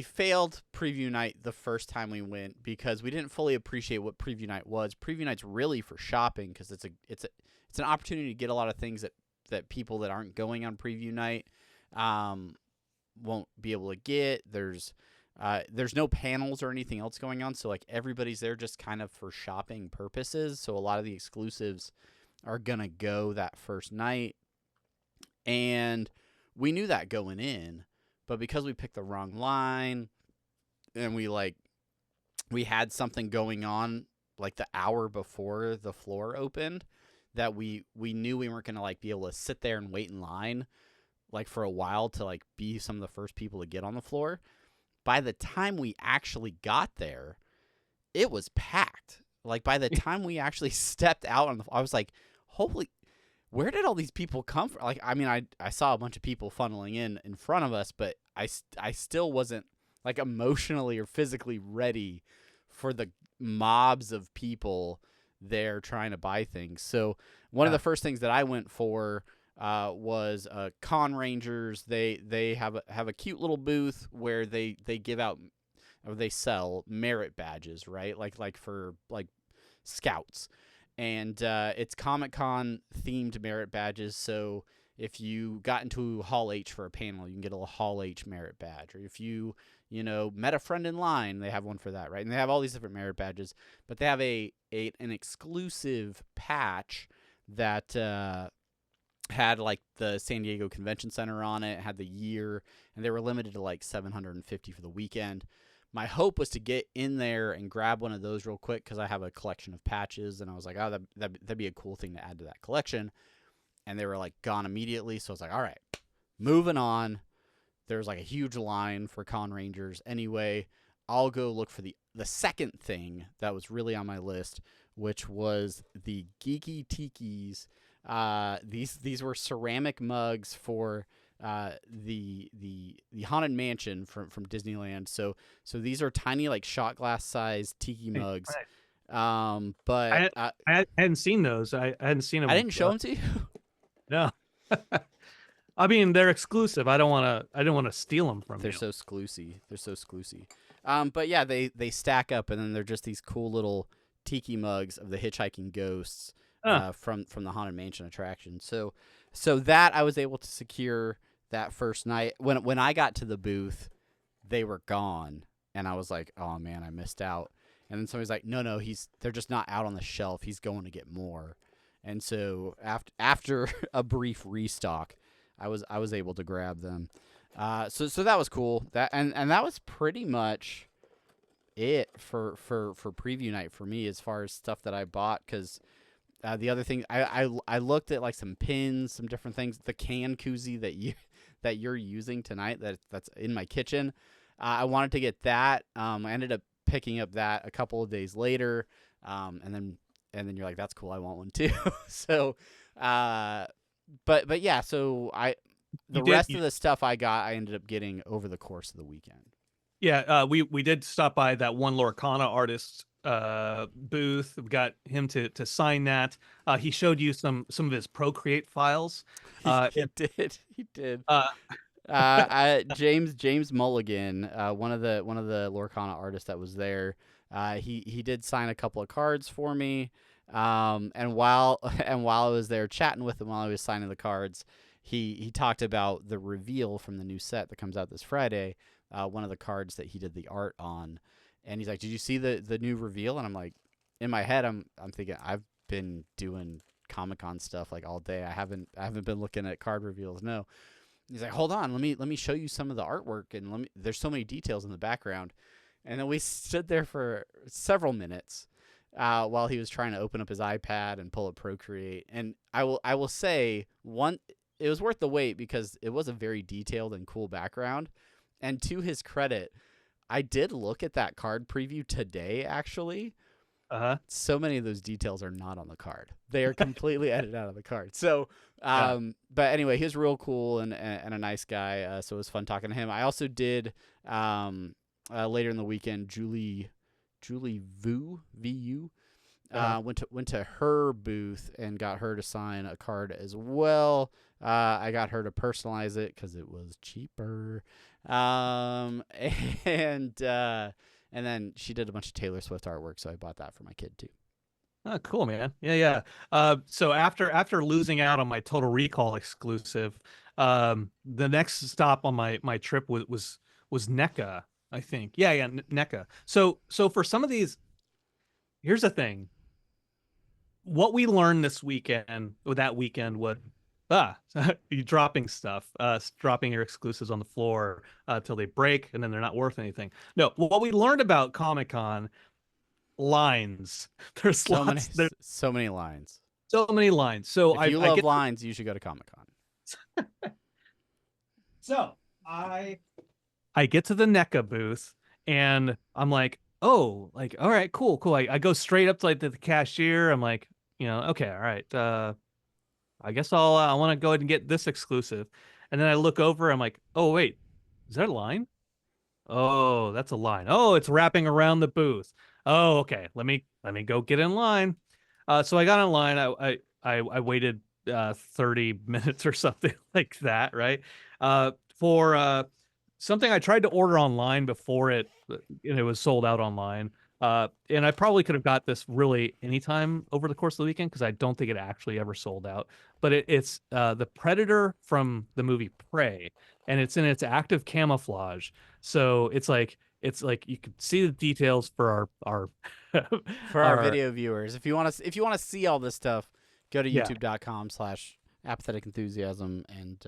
failed preview night the first time we went because we didn't fully appreciate what preview night was. Preview night's really for shopping because it's an opportunity to get a lot of things that people that aren't going on preview night won't be able to get. There's no panels or anything else going on, so like everybody's there just kind of for shopping purposes. So a lot of the exclusives are gonna go that first night, and we knew that going in, but because we picked the wrong line and we had something going on like the hour before the floor opened that we knew we weren't going to like be able to sit there and wait in line like for a while to like be some of the first people to get on the floor. By the time we actually got there, it was packed. Like by the time we actually stepped out on I was like, holy, where did all these people come from? Like, I mean, I saw a bunch of people funneling in front of us, but I still wasn't like emotionally or physically ready for the mobs of people there trying to buy things. So one of the first things that I went for was Con Rangers. They have a cute little booth where they give out or they sell merit badges, right? Like for like scouts. And it's Comic-Con themed merit badges. So if you got into Hall H for a panel, you can get a Hall H merit badge. Or if you met a friend in line, they have one for that, right? And they have all these different merit badges. But they have an exclusive patch that had like the San Diego Convention Center on it, had the year, and they were limited to like 750 for the weekend. My hope was to get in there and grab one of those real quick because I have a collection of patches, and I was like, oh, that'd be a cool thing to add to that collection. And they were like gone immediately, so I was like, all right, moving on. There's like a huge line for Con Rangers. Anyway, I'll go look for the second thing that was really on my list, which was the Geeky Tikis. These were ceramic mugs for the Haunted Mansion from Disneyland. So these are tiny like shot glass sized tiki mugs. But I hadn't seen those. I hadn't seen them. I didn't show them to you. No. I mean, they're exclusive. I didn't want to steal them from you. They're so exclusive. But yeah, they stack up, and then they're just these cool little tiki mugs of the hitchhiking ghosts from the Haunted Mansion attraction. So that I was able to secure that first night. When I got to the booth, they were gone. and I was like, oh man, I missed out. And then somebody's like, no, they're just not out on the shelf. He's going to get more. And so after a brief restock, I was able to grab them. So that was cool. And that was pretty much it for preview night for me as far as stuff that I bought. Because the other thing, I looked at like some pins, some different things. The can koozie that you're using tonight that's in my kitchen. I wanted to get that. I ended up picking up that a couple of days later, and then you're like, that's cool, I want one too. So, but yeah, so the rest of the stuff I ended up getting over the course of the weekend. Yeah, we did stop by that one Lorcana artist booth. We got him to sign that. He showed you some of his Procreate files. He did. James Mulligan, one of the Lorcana artists that was there, he did sign a couple of cards for me. And while I was there chatting with him while I was signing the cards, he talked about the reveal from the new set that comes out this Friday. One of the cards that he did the art on, and he's like, "Did you see the new reveal?" And I'm like, in my head, I'm thinking, I've been doing Comic-Con stuff like all day. I haven't been looking at card reveals. No. He's like, hold on, let me show you some of the artwork, and there's so many details in the background. And then we stood there for several minutes while he was trying to open up his iPad and pull up Procreate. And I will say, it was worth the wait because it was a very detailed and cool background. And to his credit, I did look at that card preview today, actually. So many of those details are not on the card. They are completely edited out of the card. So, but anyway, he was real cool and a nice guy. So it was fun talking to him. I also did later in the weekend, Julie Vu, went to her booth and got her to sign a card as well. I got her to personalize it because it was cheaper. And then she did a bunch of Taylor Swift artwork, so I bought that for my kid too. Oh, cool, man. Yeah. So after losing out on my Total Recall exclusive, the next stop on my trip was NECA, I think. Yeah, NECA. So for some of these, here's the thing. What we learned this weekend, or that weekend, was you dropping stuff, dropping your exclusives on the floor till they break, and then they're not worth anything. No, what we learned about Comic-Con, lines. There's so many lines. So many lines. So if you love lines, you should go to Comic-Con. So I get to the NECA booth and I'm like, oh, like, all right, cool. I go straight up to like the cashier. I'm like, okay, all right. I guess I want to go ahead and get this exclusive. And then I look over, I'm like, oh wait, is that a line? Oh, that's a line. Oh, it's wrapping around the booth. Oh, okay. Let me go get in line. So I got in line. I waited 30 minutes or something like that, right? For something I tried to order online before it was sold out online. And I probably could have got this really anytime over the course of the weekend because I don't think it actually ever sold out. But it's the Predator from the movie Prey, and it's in its active camouflage. So it's like you can see the details for our our video viewers. If you want to see all this stuff, go to youtube.com/apathetic enthusiasm and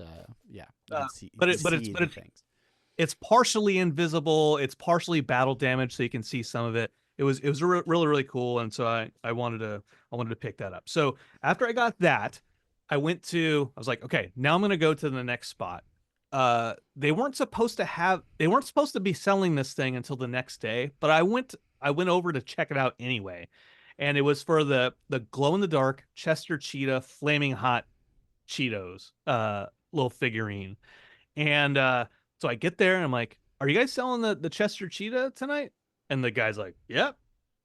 it's partially invisible, it's partially battle damage, so you can see some of it. It was really, really cool, and so I wanted to pick that up. So after I got that, I was like, okay, now I'm gonna go to the next spot. They weren't supposed to be selling this thing until the next day, but I went over to check it out anyway. And it was for the glow in the dark Chester Cheetah Flaming Hot Cheetos little figurine. And so I get there and I'm like, are you guys selling the Chester Cheetah tonight? And the guy's like, yep.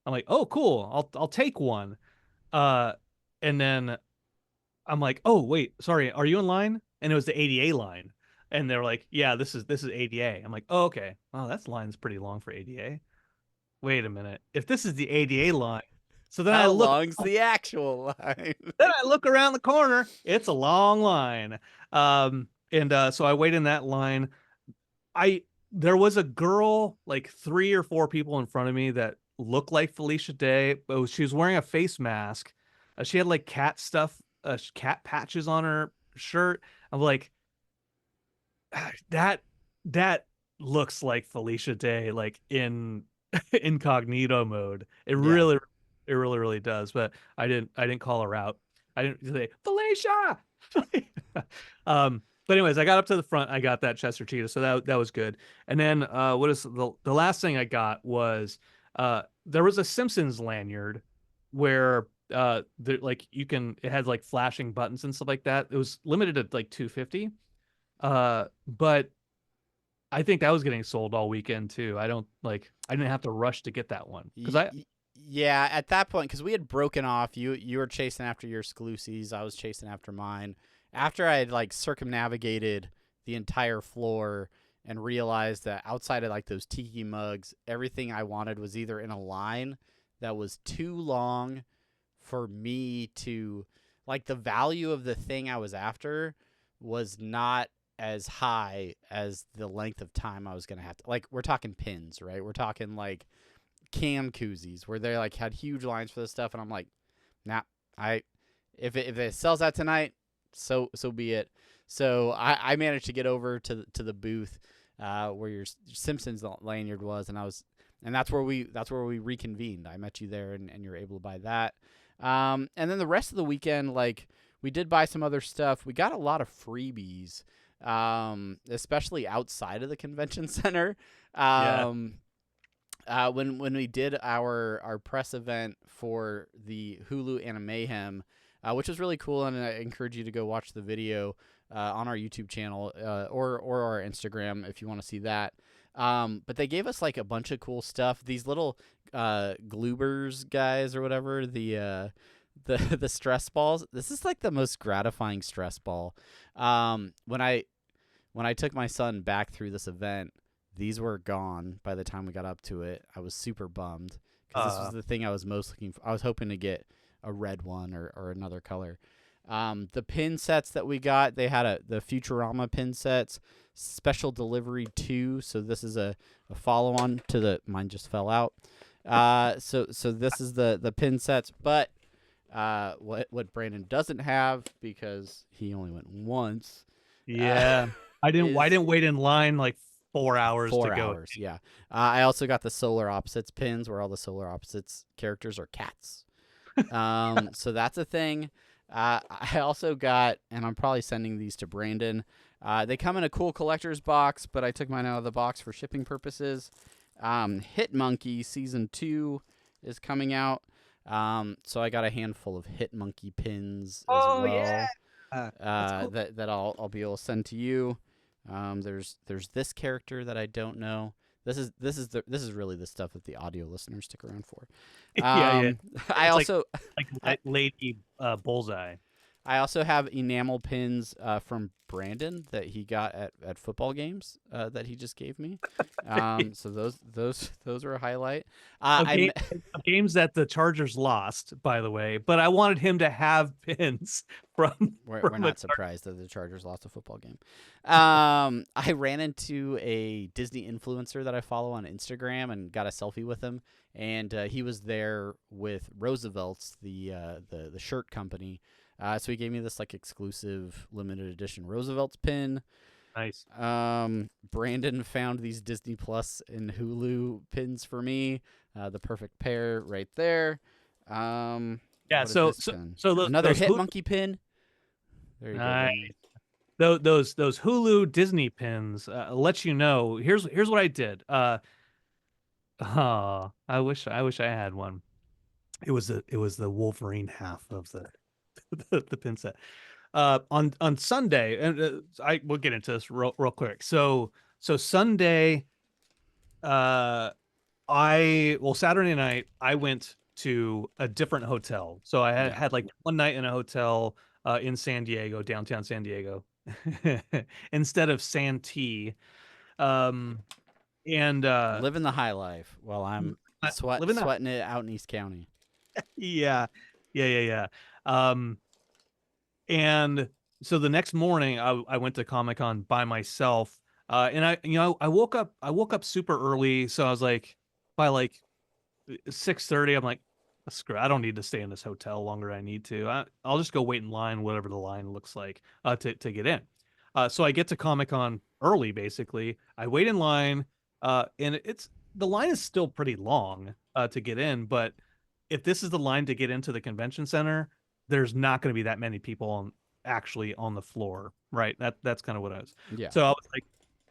I'm like, oh cool, I'll take one. And then I'm like, oh wait, sorry, are you in line? And it was the ADA line. And they're like, yeah, this is ADA. I'm like, oh, okay. Wow, that line's pretty long for ADA. Wait a minute. If this is the ADA line, so then how long's the actual line? Then I look around the corner. It's a long line. So I wait in that line. there was a girl, like 3 or 4 people in front of me that looked like Felicia Day, but she was wearing a face mask. She had like cat stuff, cat patches on her shirt. I'm like, that that looks like Felicia Day, like in incognito mode. Yeah. It really does. But I didn't call her out. I didn't say Felicia. But anyways, I got up to the front. I got that Chester Cheetah, so that was good. And then what is the last thing I got was there was a Simpsons lanyard where like it had like flashing buttons and stuff like that. It was limited at like 250. But I think that was getting sold all weekend too. I didn't have to rush to get that one because Yeah, at that point, because we had broken off. You were chasing after your exclusives. I was chasing after mine. After I had like circumnavigated the entire floor and realized that outside of like those tiki mugs, everything I wanted was either in a line that was too long for me to like the value of the thing I was after was not as high as the length of time I was going to have to like we're talking pins, right? We're talking like can koozies where they like had huge lines for this stuff and I'm like, nah, if it sells out tonight, so be it. So I managed to get over to the booth where your Simpsons lanyard was, and that's where we reconvened. I met you there, and you were able to buy that. And then the rest of the weekend, like we did buy some other stuff. We got a lot of freebies, especially outside of the convention center. When we did our press event for the Hulu Animayhem, which was really cool, and I encourage you to go watch the video on our YouTube channel or our Instagram if you want to see that. But they gave us like a bunch of cool stuff. These little Gloobers guys or whatever, the stress balls. This is like the most gratifying stress ball. When I took my son back through this event, these were gone by the time we got up to it. I was super bummed because this was the thing I was most looking for. I was hoping to get a red one or another color. The pin sets that we got, they had the Futurama pin sets, special delivery 2. So this is a follow-on to mine just fell out. So this is the pin sets, but what Brandon doesn't have because he only went once. Yeah. I didn't wait in line like 4 hours to go. 4 hours, yeah. I also got the Solar Opposites pins where all the Solar Opposites characters are cats. So that's a thing. I also got, and I'm probably sending these to Brandon. They come in a cool collector's box, but I took mine out of the box for shipping purposes. Hitmonkey Season 2 is coming out. So I got a handful of Hitmonkey pins as well. Yeah. Cool. That I'll be able to send to you. There's this character that I don't know. This is really the stuff that the audio listeners stick around for. Yeah. I also like Lady Bullseye. I also have enamel pins from Brandon that he got at football games that he just gave me. So those are a highlight. Games that the Chargers lost, by the way, but I wanted him to have pins from. We're not surprised that the Chargers lost a football game. I ran into a Disney influencer that I follow on Instagram and got a selfie with him, and he was there with Roosevelt's, the shirt company. So he gave me this like exclusive limited edition Roosevelt's pin. Nice. Brandon found these Disney Plus and Hulu pins for me. The perfect pair right there. Yeah. So another Hitmonkey pin. There you go. Those Hulu Disney pins let you know. Here's what I did. I wish I had one. It was the Wolverine half of the pin set. On Sunday, and we'll get into this real quick. So Sunday, Saturday night I went to a different hotel. So I had like one night in a hotel in San Diego, downtown San Diego, instead of Santee. And living the high life while I'm sweating it out in East County. Yeah. And so the next morning I went to Comic-Con by myself. And I woke up super early, so I was like, by like 6:30, I'm like, screw it, I don't need to stay in this hotel longer than I need to. I'll just go wait in line, whatever the line looks like, to get in. So I get to Comic-Con early, basically. I wait in line, and the line is still pretty long to get in, but if this is the line to get into the convention center, there's not going to be that many people actually on the floor, right? That's kind of what I was. Yeah. So I was like,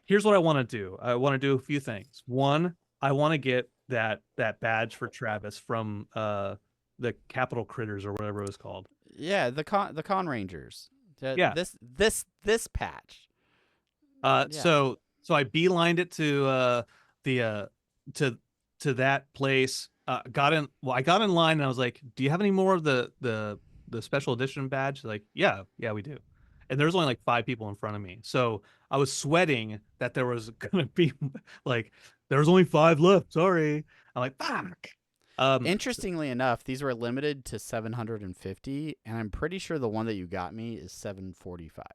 here's what I want to do. I want to do a few things. One, I want to get that badge for Travis from the Capital Critters or whatever it was called. Yeah, the Con Rangers. Yeah. This patch. Yeah. So I beelined it to the to that place. Got in. Well, I got in line and I was like, "Do you have any more of the special edition badge?" Like, yeah, we do. And there's only like 5 people in front of me, so I was sweating that there was gonna be like there was only 5 left. Sorry. I'm like, fuck. Interestingly enough, these were limited to 750, and I'm pretty sure the one that you got me is 745.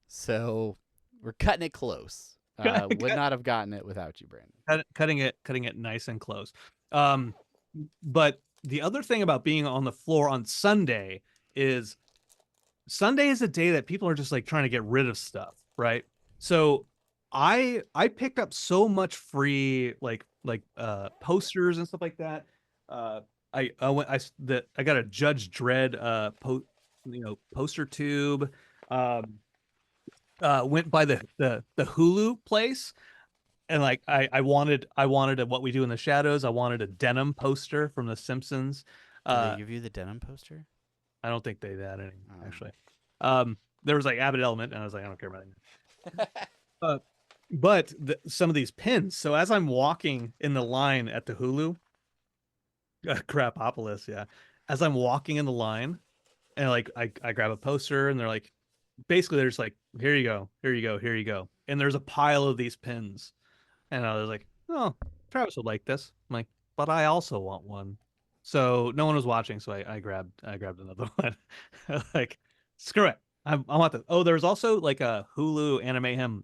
So we're cutting it close. Would not have gotten it without you, Brandon. Cutting it nice and close. But the other thing about being on the floor on Sunday is a day that people are just like trying to get rid of stuff, right? So I picked up so much free like posters and stuff like that. I got a Judge Dredd poster tube. Went by the Hulu place, and like I wanted a What We Do in the Shadows. I wanted a denim poster from The Simpsons. Did they give you the denim poster? I don't think they had any actually. There was like Abbott Element, and I was like, I don't care about anything. But some of these pins. So as I'm walking in the line at the Hulu, Crapopolis, yeah. As I'm walking in the line, and like I grab a poster, and they're like, basically they're just like, here you go, here you go, here you go. And there's a pile of these pins, and I was like, oh, Travis would like this. I'm like, but I also want one. So no one was watching, so I grabbed another one. Like, screw it. I want this. Oh, there's also like a Hulu Animehem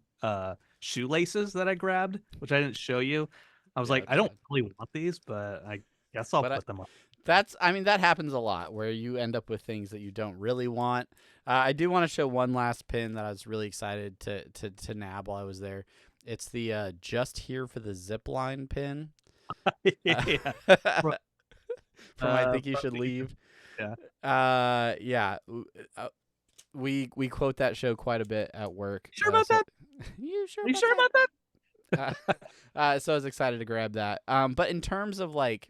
shoelaces that I grabbed, which I didn't show you. I was like, I don't really want these, but I guess I'll put them on. That happens a lot where you end up with things that you don't really want. I do want to show one last pin that I was really excited to nab while I was there. It's the Just Here for the Zipline pin. From I Think You Should Leave. Yeah. Yeah. We quote that show quite a bit at work. You sure about that? You sure about that? So I was excited to grab that. But in terms of like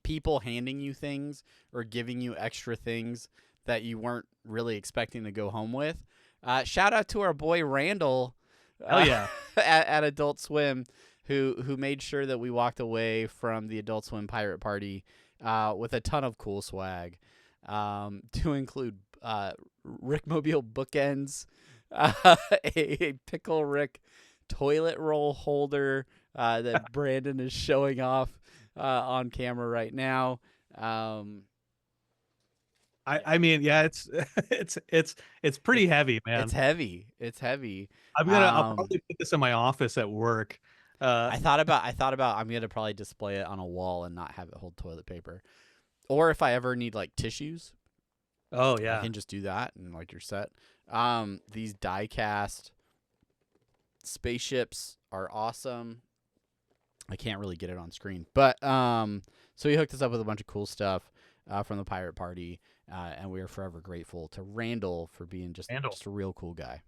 people handing you things or giving you extra things that you weren't really expecting to go home with, shout out to our boy Randall. Hell yeah. at Adult Swim, who made sure that we walked away from the Adult Swim Pirate Party with a ton of cool swag, to include Rickmobile bookends, a Pickle Rick toilet roll holder that Brandon is showing off on camera right now. I mean, yeah, it's pretty heavy, man. It's heavy. I'll probably put this in my office at work. I thought about I'm gonna probably display it on a wall and not have it hold toilet paper, or if I ever need like tissues. Oh yeah, I can just do that and like you're set. These die cast spaceships are awesome. I can't really get it on screen, but so he hooked us up with a bunch of cool stuff from the Pirate Party, and we are forever grateful to Randall for being just a real cool guy.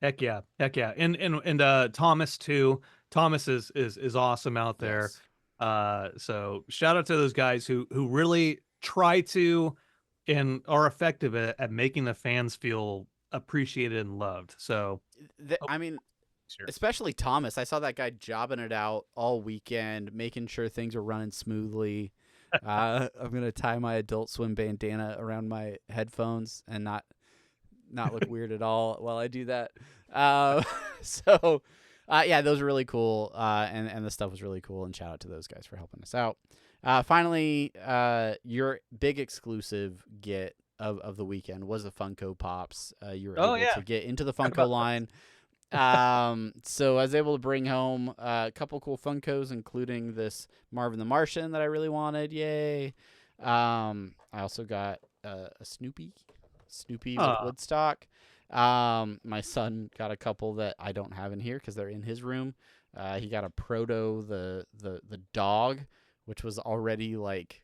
Heck yeah, and Thomas too. Thomas is awesome out there. Yes. So shout out to those guys who really try to and are effective at making the fans feel appreciated and loved. So I mean, especially Thomas. I saw that guy jobbing it out all weekend, making sure things were running smoothly. I'm gonna tie my Adult Swim bandana around my headphones and not look weird at all while I do that. So yeah, those are really cool. And the stuff was really cool. And shout out to those guys for helping us out. Finally, your big exclusive get of the weekend was the Funko Pops. You were able to get into the Funko line. So I was able to bring home a couple cool Funkos, including this Marvin the Martian that I really wanted. Yay! I also got a Snoopy with Ah, Woodstock. My son got a couple that I don't have in here because they're in his room. He got a Proto the dog, which was already like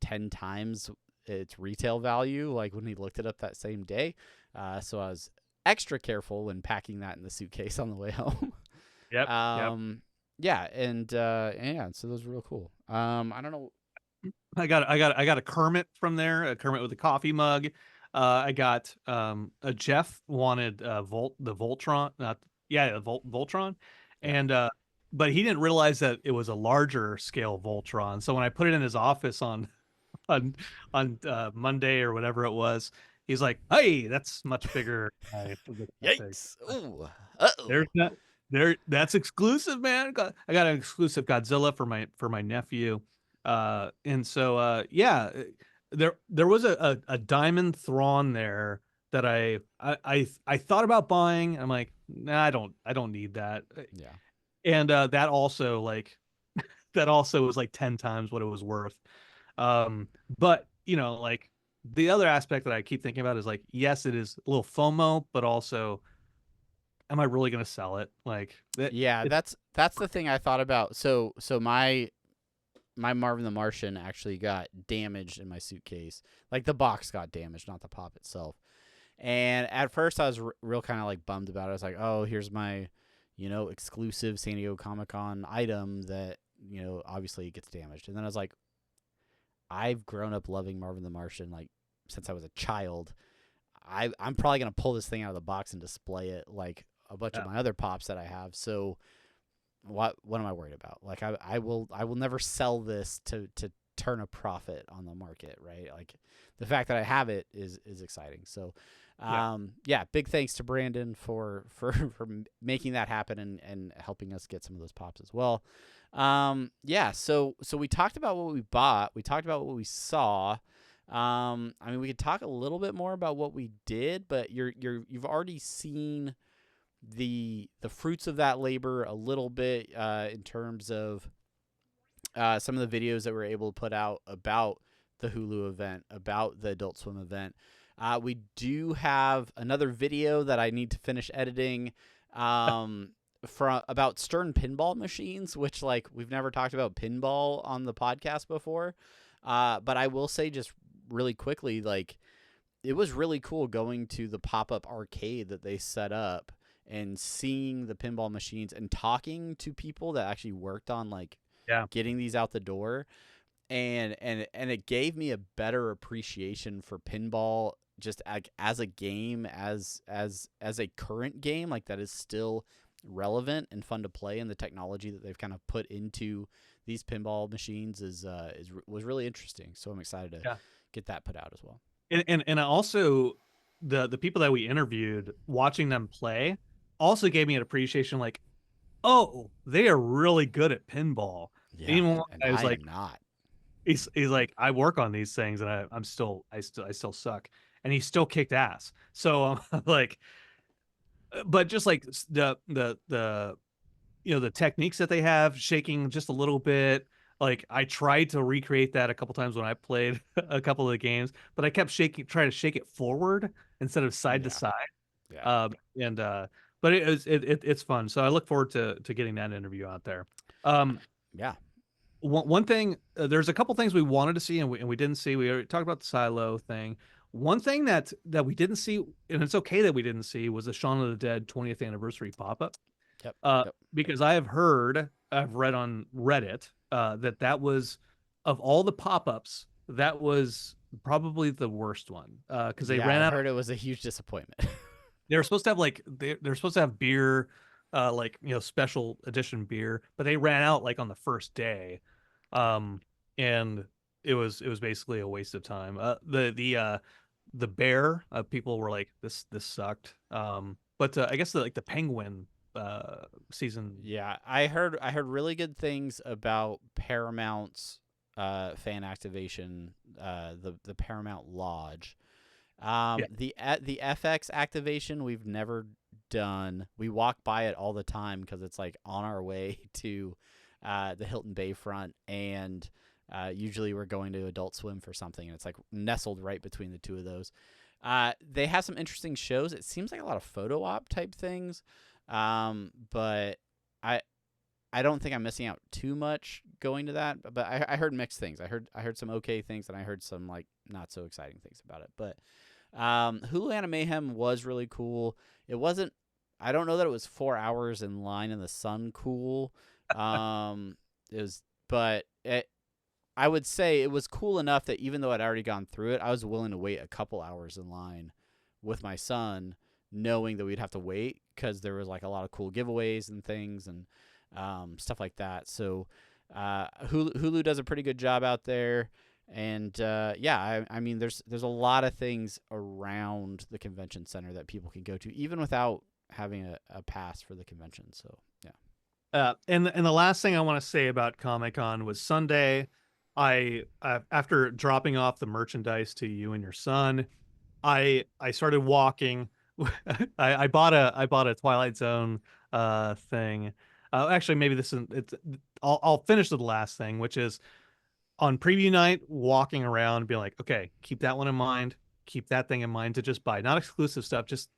10 times its retail value, like when he looked it up that same day. So I was extra careful when packing that in the suitcase on the way home. yep, yep. Yeah, and yeah, so those were real cool. I don't know. I got a Kermit from there, a Kermit with a coffee mug. I got a Jeff wanted the Voltron, not yeah, the Voltron, Yeah, and but he didn't realize that it was a larger scale Voltron. So when I put it in his office on on Monday or whatever it was, he's like, "Hey, that's much bigger." That big. yikes! Ooh, uh-oh. There's not there. That's exclusive, man. I got an exclusive Godzilla for my nephew, and so yeah, there was a Diamond Thrawn there that I thought about buying. I'm like, nah, I don't need that, Yeah, and that also like that also was like 10 times what it was worth. But you know, like the other aspect that I keep thinking about is like, yes, it is a little FOMO, but also am I really going to sell it? Like that, yeah. it's That's the thing I thought about. So my Marvin the Martian actually got damaged in my suitcase. Like the box got damaged, not the pop itself. And at first, I was real kind of like bummed about it. I was like, "Oh, here's my, exclusive San Diego Comic Con item that obviously gets damaged." And then I was like, "I've grown up loving Marvin the Martian like since I was a child. I'm probably gonna pull this thing out of the box and display it like a bunch of yeah, my other pops that I have. So what am I worried about? Like I will never sell this to turn a profit on the market, right? Like the fact that I have it is exciting. So yeah. yeah, big thanks to Brandon for making that happen and helping us get some of those pops as well. Yeah, so we talked about what we bought, we talked about what we saw. I mean, we could talk a little bit more about what we did, but you've already seen the fruits of that labor a little bit in terms of some of the videos that we're able to put out about the Hulu event, about the Adult Swim event. We do have another video that I need to finish editing from about Stern pinball machines, which like we've never talked about pinball on the podcast before. But I will say just really quickly, like it was really cool going to the pop-up arcade that they set up and seeing the pinball machines and talking to people that actually worked on like Yeah. getting these out the door, and it gave me a better appreciation for pinball just as a game, as a current game like that is still relevant and fun to play, and the technology that they've kind of put into these pinball machines was really interesting. So I'm excited to Yeah. get that put out as well. And I also the people that we interviewed watching them play also gave me an appreciation like, oh, they are really good at pinball. Yeah, Even when and I was I like, am not. he's like, I work on these things and I still suck. And he still kicked ass. So like, but just like the the techniques that they have, shaking just a little bit. Like I tried to recreate that a couple times when I played a couple of the games, but I kept trying to shake it forward instead of side to Yeah, side. yeah, And but it's fun. So I look forward to getting that interview out there. yeah, One thing, there's a couple things we wanted to see and we didn't see. We already talked about the silo thing. One thing that we didn't see, and it's okay that we didn't see, was the Shaun of the Dead 20th anniversary pop up. yep, yep. Because I've read on Reddit that was, of all the pop ups, that was probably the worst one because they Yeah, ran I've out. heard it was a huge disappointment. They were supposed to have like they're supposed to have beer, like special edition beer, but they ran out like on the first day, and it was basically a waste of time. The bear, people were like this sucked. But I guess the penguin season. Yeah, I heard really good things about Paramount's fan activation, the Paramount Lodge. Yeah. The FX activation we've never done. We walk by it all the time because it's like on our way to the Hilton Bayfront, and usually we're going to Adult Swim for something, and it's like nestled right between the two of those. They have some interesting shows. It seems like a lot of photo op type things, but I don't think I'm missing out too much going to that. But I heard mixed things. I heard some okay things, and I heard some like not so exciting things about it. But Hulu Mayhem was really cool. It wasn't. I don't know that it was 4 hours in line in the sun cool. It was, but I would say it was cool enough that even though I'd already gone through it, I was willing to wait a couple hours in line with my son, knowing that we'd have to wait because there was like a lot of cool giveaways and things and stuff like that. So Hulu does a pretty good job out there. And I mean, there's a lot of things around the convention center that people can go to, even without having a pass for the convention. So yeah. And the last thing I want to say about Comic-Con was Sunday. I after dropping off the merchandise to you and your son, I started walking. I bought a Twilight Zone thing. Actually, maybe this is it's. I'll finish with the last thing, which is on preview night, walking around, being like, okay, keep that one in mind, keep that thing in mind to just buy, not exclusive stuff. Just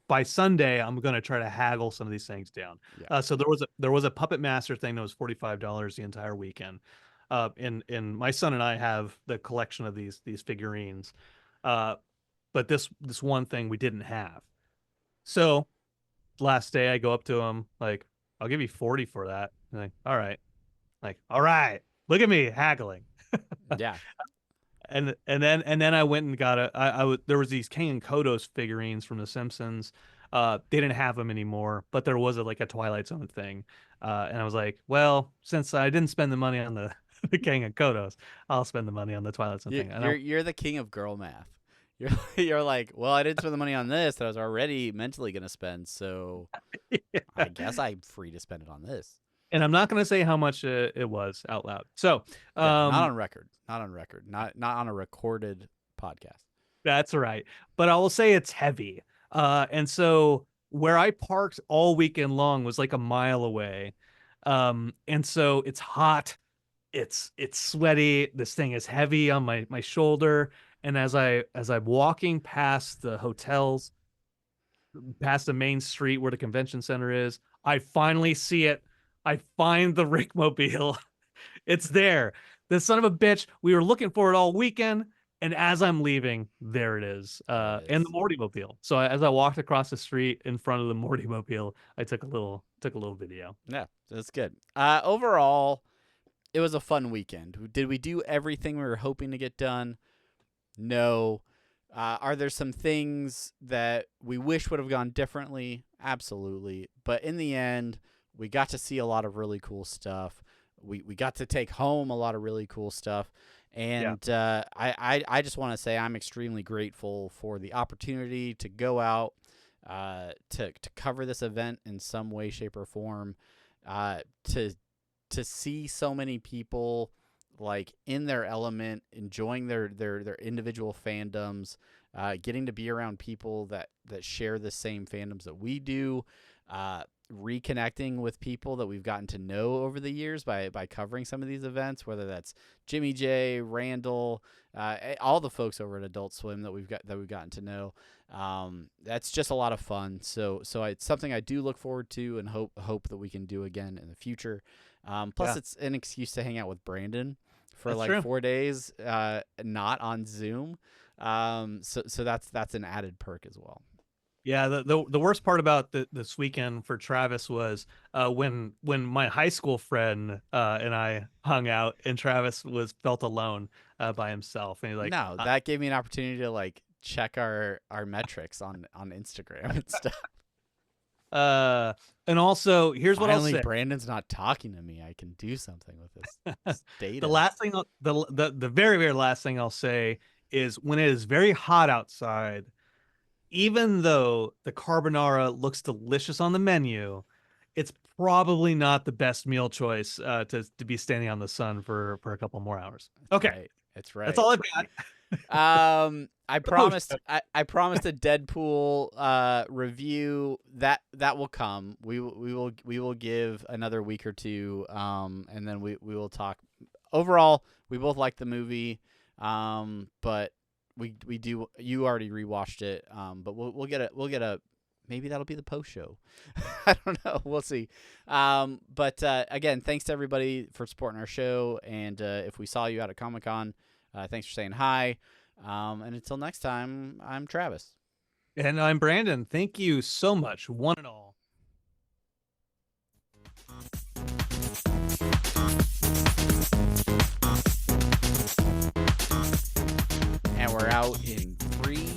by Sunday, I'm gonna try to haggle some of these things down. Yeah. So there was a Puppet Master thing that was $45 the entire weekend. And my son and I have the collection of these figurines, but this one thing we didn't have. So last day, I go up to him like, I'll give you 40 for that. And like, all right, look at me haggling. Yeah. And then I went and got there was these Kang and Kodos figurines from The Simpsons. They didn't have them anymore, but there was like a Twilight Zone thing. And I was like, well, since I didn't spend the money on the Kang and Kodos, I'll spend the money on the Twilight Zone thing. You're the king of girl math. You're like, well, I didn't spend the money on this that I was already mentally going to spend, so Yeah. I guess I'm free to spend it on this. And I'm not going to say how much it was out loud. So Yeah, not on record, not on a recorded podcast. That's right. But I will say it's heavy. And so where I parked all weekend long was like a mile away. And so it's hot. It's sweaty. This thing is heavy on my shoulder. And as I'm walking past the hotels, past the main street where the convention center is, I finally see it. I find the Rickmobile. It's there. The son of a bitch. We were looking for it all weekend. And as I'm leaving, there it is. And the Mortymobile. So as I walked across the street in front of the Mortymobile, I took a little video. Yeah, that's good. Overall, it was a fun weekend. Did we do everything we were hoping to get done? No. Are there some things that we wish would have gone differently? Absolutely. But in the end, we got to see a lot of really cool stuff. We got to take home a lot of really cool stuff. And I just want to say I'm extremely grateful for the opportunity to go out, to cover this event in some way, shape, or form, to see so many people like in their element, enjoying their individual fandoms, getting to be around people that share the same fandoms that we do, reconnecting with people that we've gotten to know over the years by covering some of these events, whether that's Jimmy J, Randall, all the folks over at Adult Swim that we've gotten to know. That's just a lot of fun. So it's something I do look forward to and hope that we can do again in the future. Plus it's an excuse to hang out with Brandon for That's like true. 4 days, not on Zoom. So that's an added perk as well. Yeah, the worst part about this weekend for Travis was when my high school friend and I hung out, and Travis felt alone by himself, and he's like, No, that gave me an opportunity to like check our metrics on Instagram and stuff. And also here's what I'll Finally, say. Brandon's not talking to me. I can do something with this data. The last thing, the very, very last thing I'll say is when it is very hot outside, even though the carbonara looks delicious on the menu, it's probably not the best meal choice to be standing on the sun for a couple more hours. Okay, Right. That's right. that's all I've got. I promised a Deadpool review that will come. We will give another week or two, and then we will talk. Overall, we both like the movie, but we do. You already rewatched it, but we'll get a maybe that'll be the post show. I don't know. We'll see. But again, thanks to everybody for supporting our show, and if we saw you out at Comic-Con, thanks for saying hi. And until next time, I'm Travis. And I'm Brandon. Thank you so much, one and all. And we're out in 3,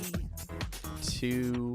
2,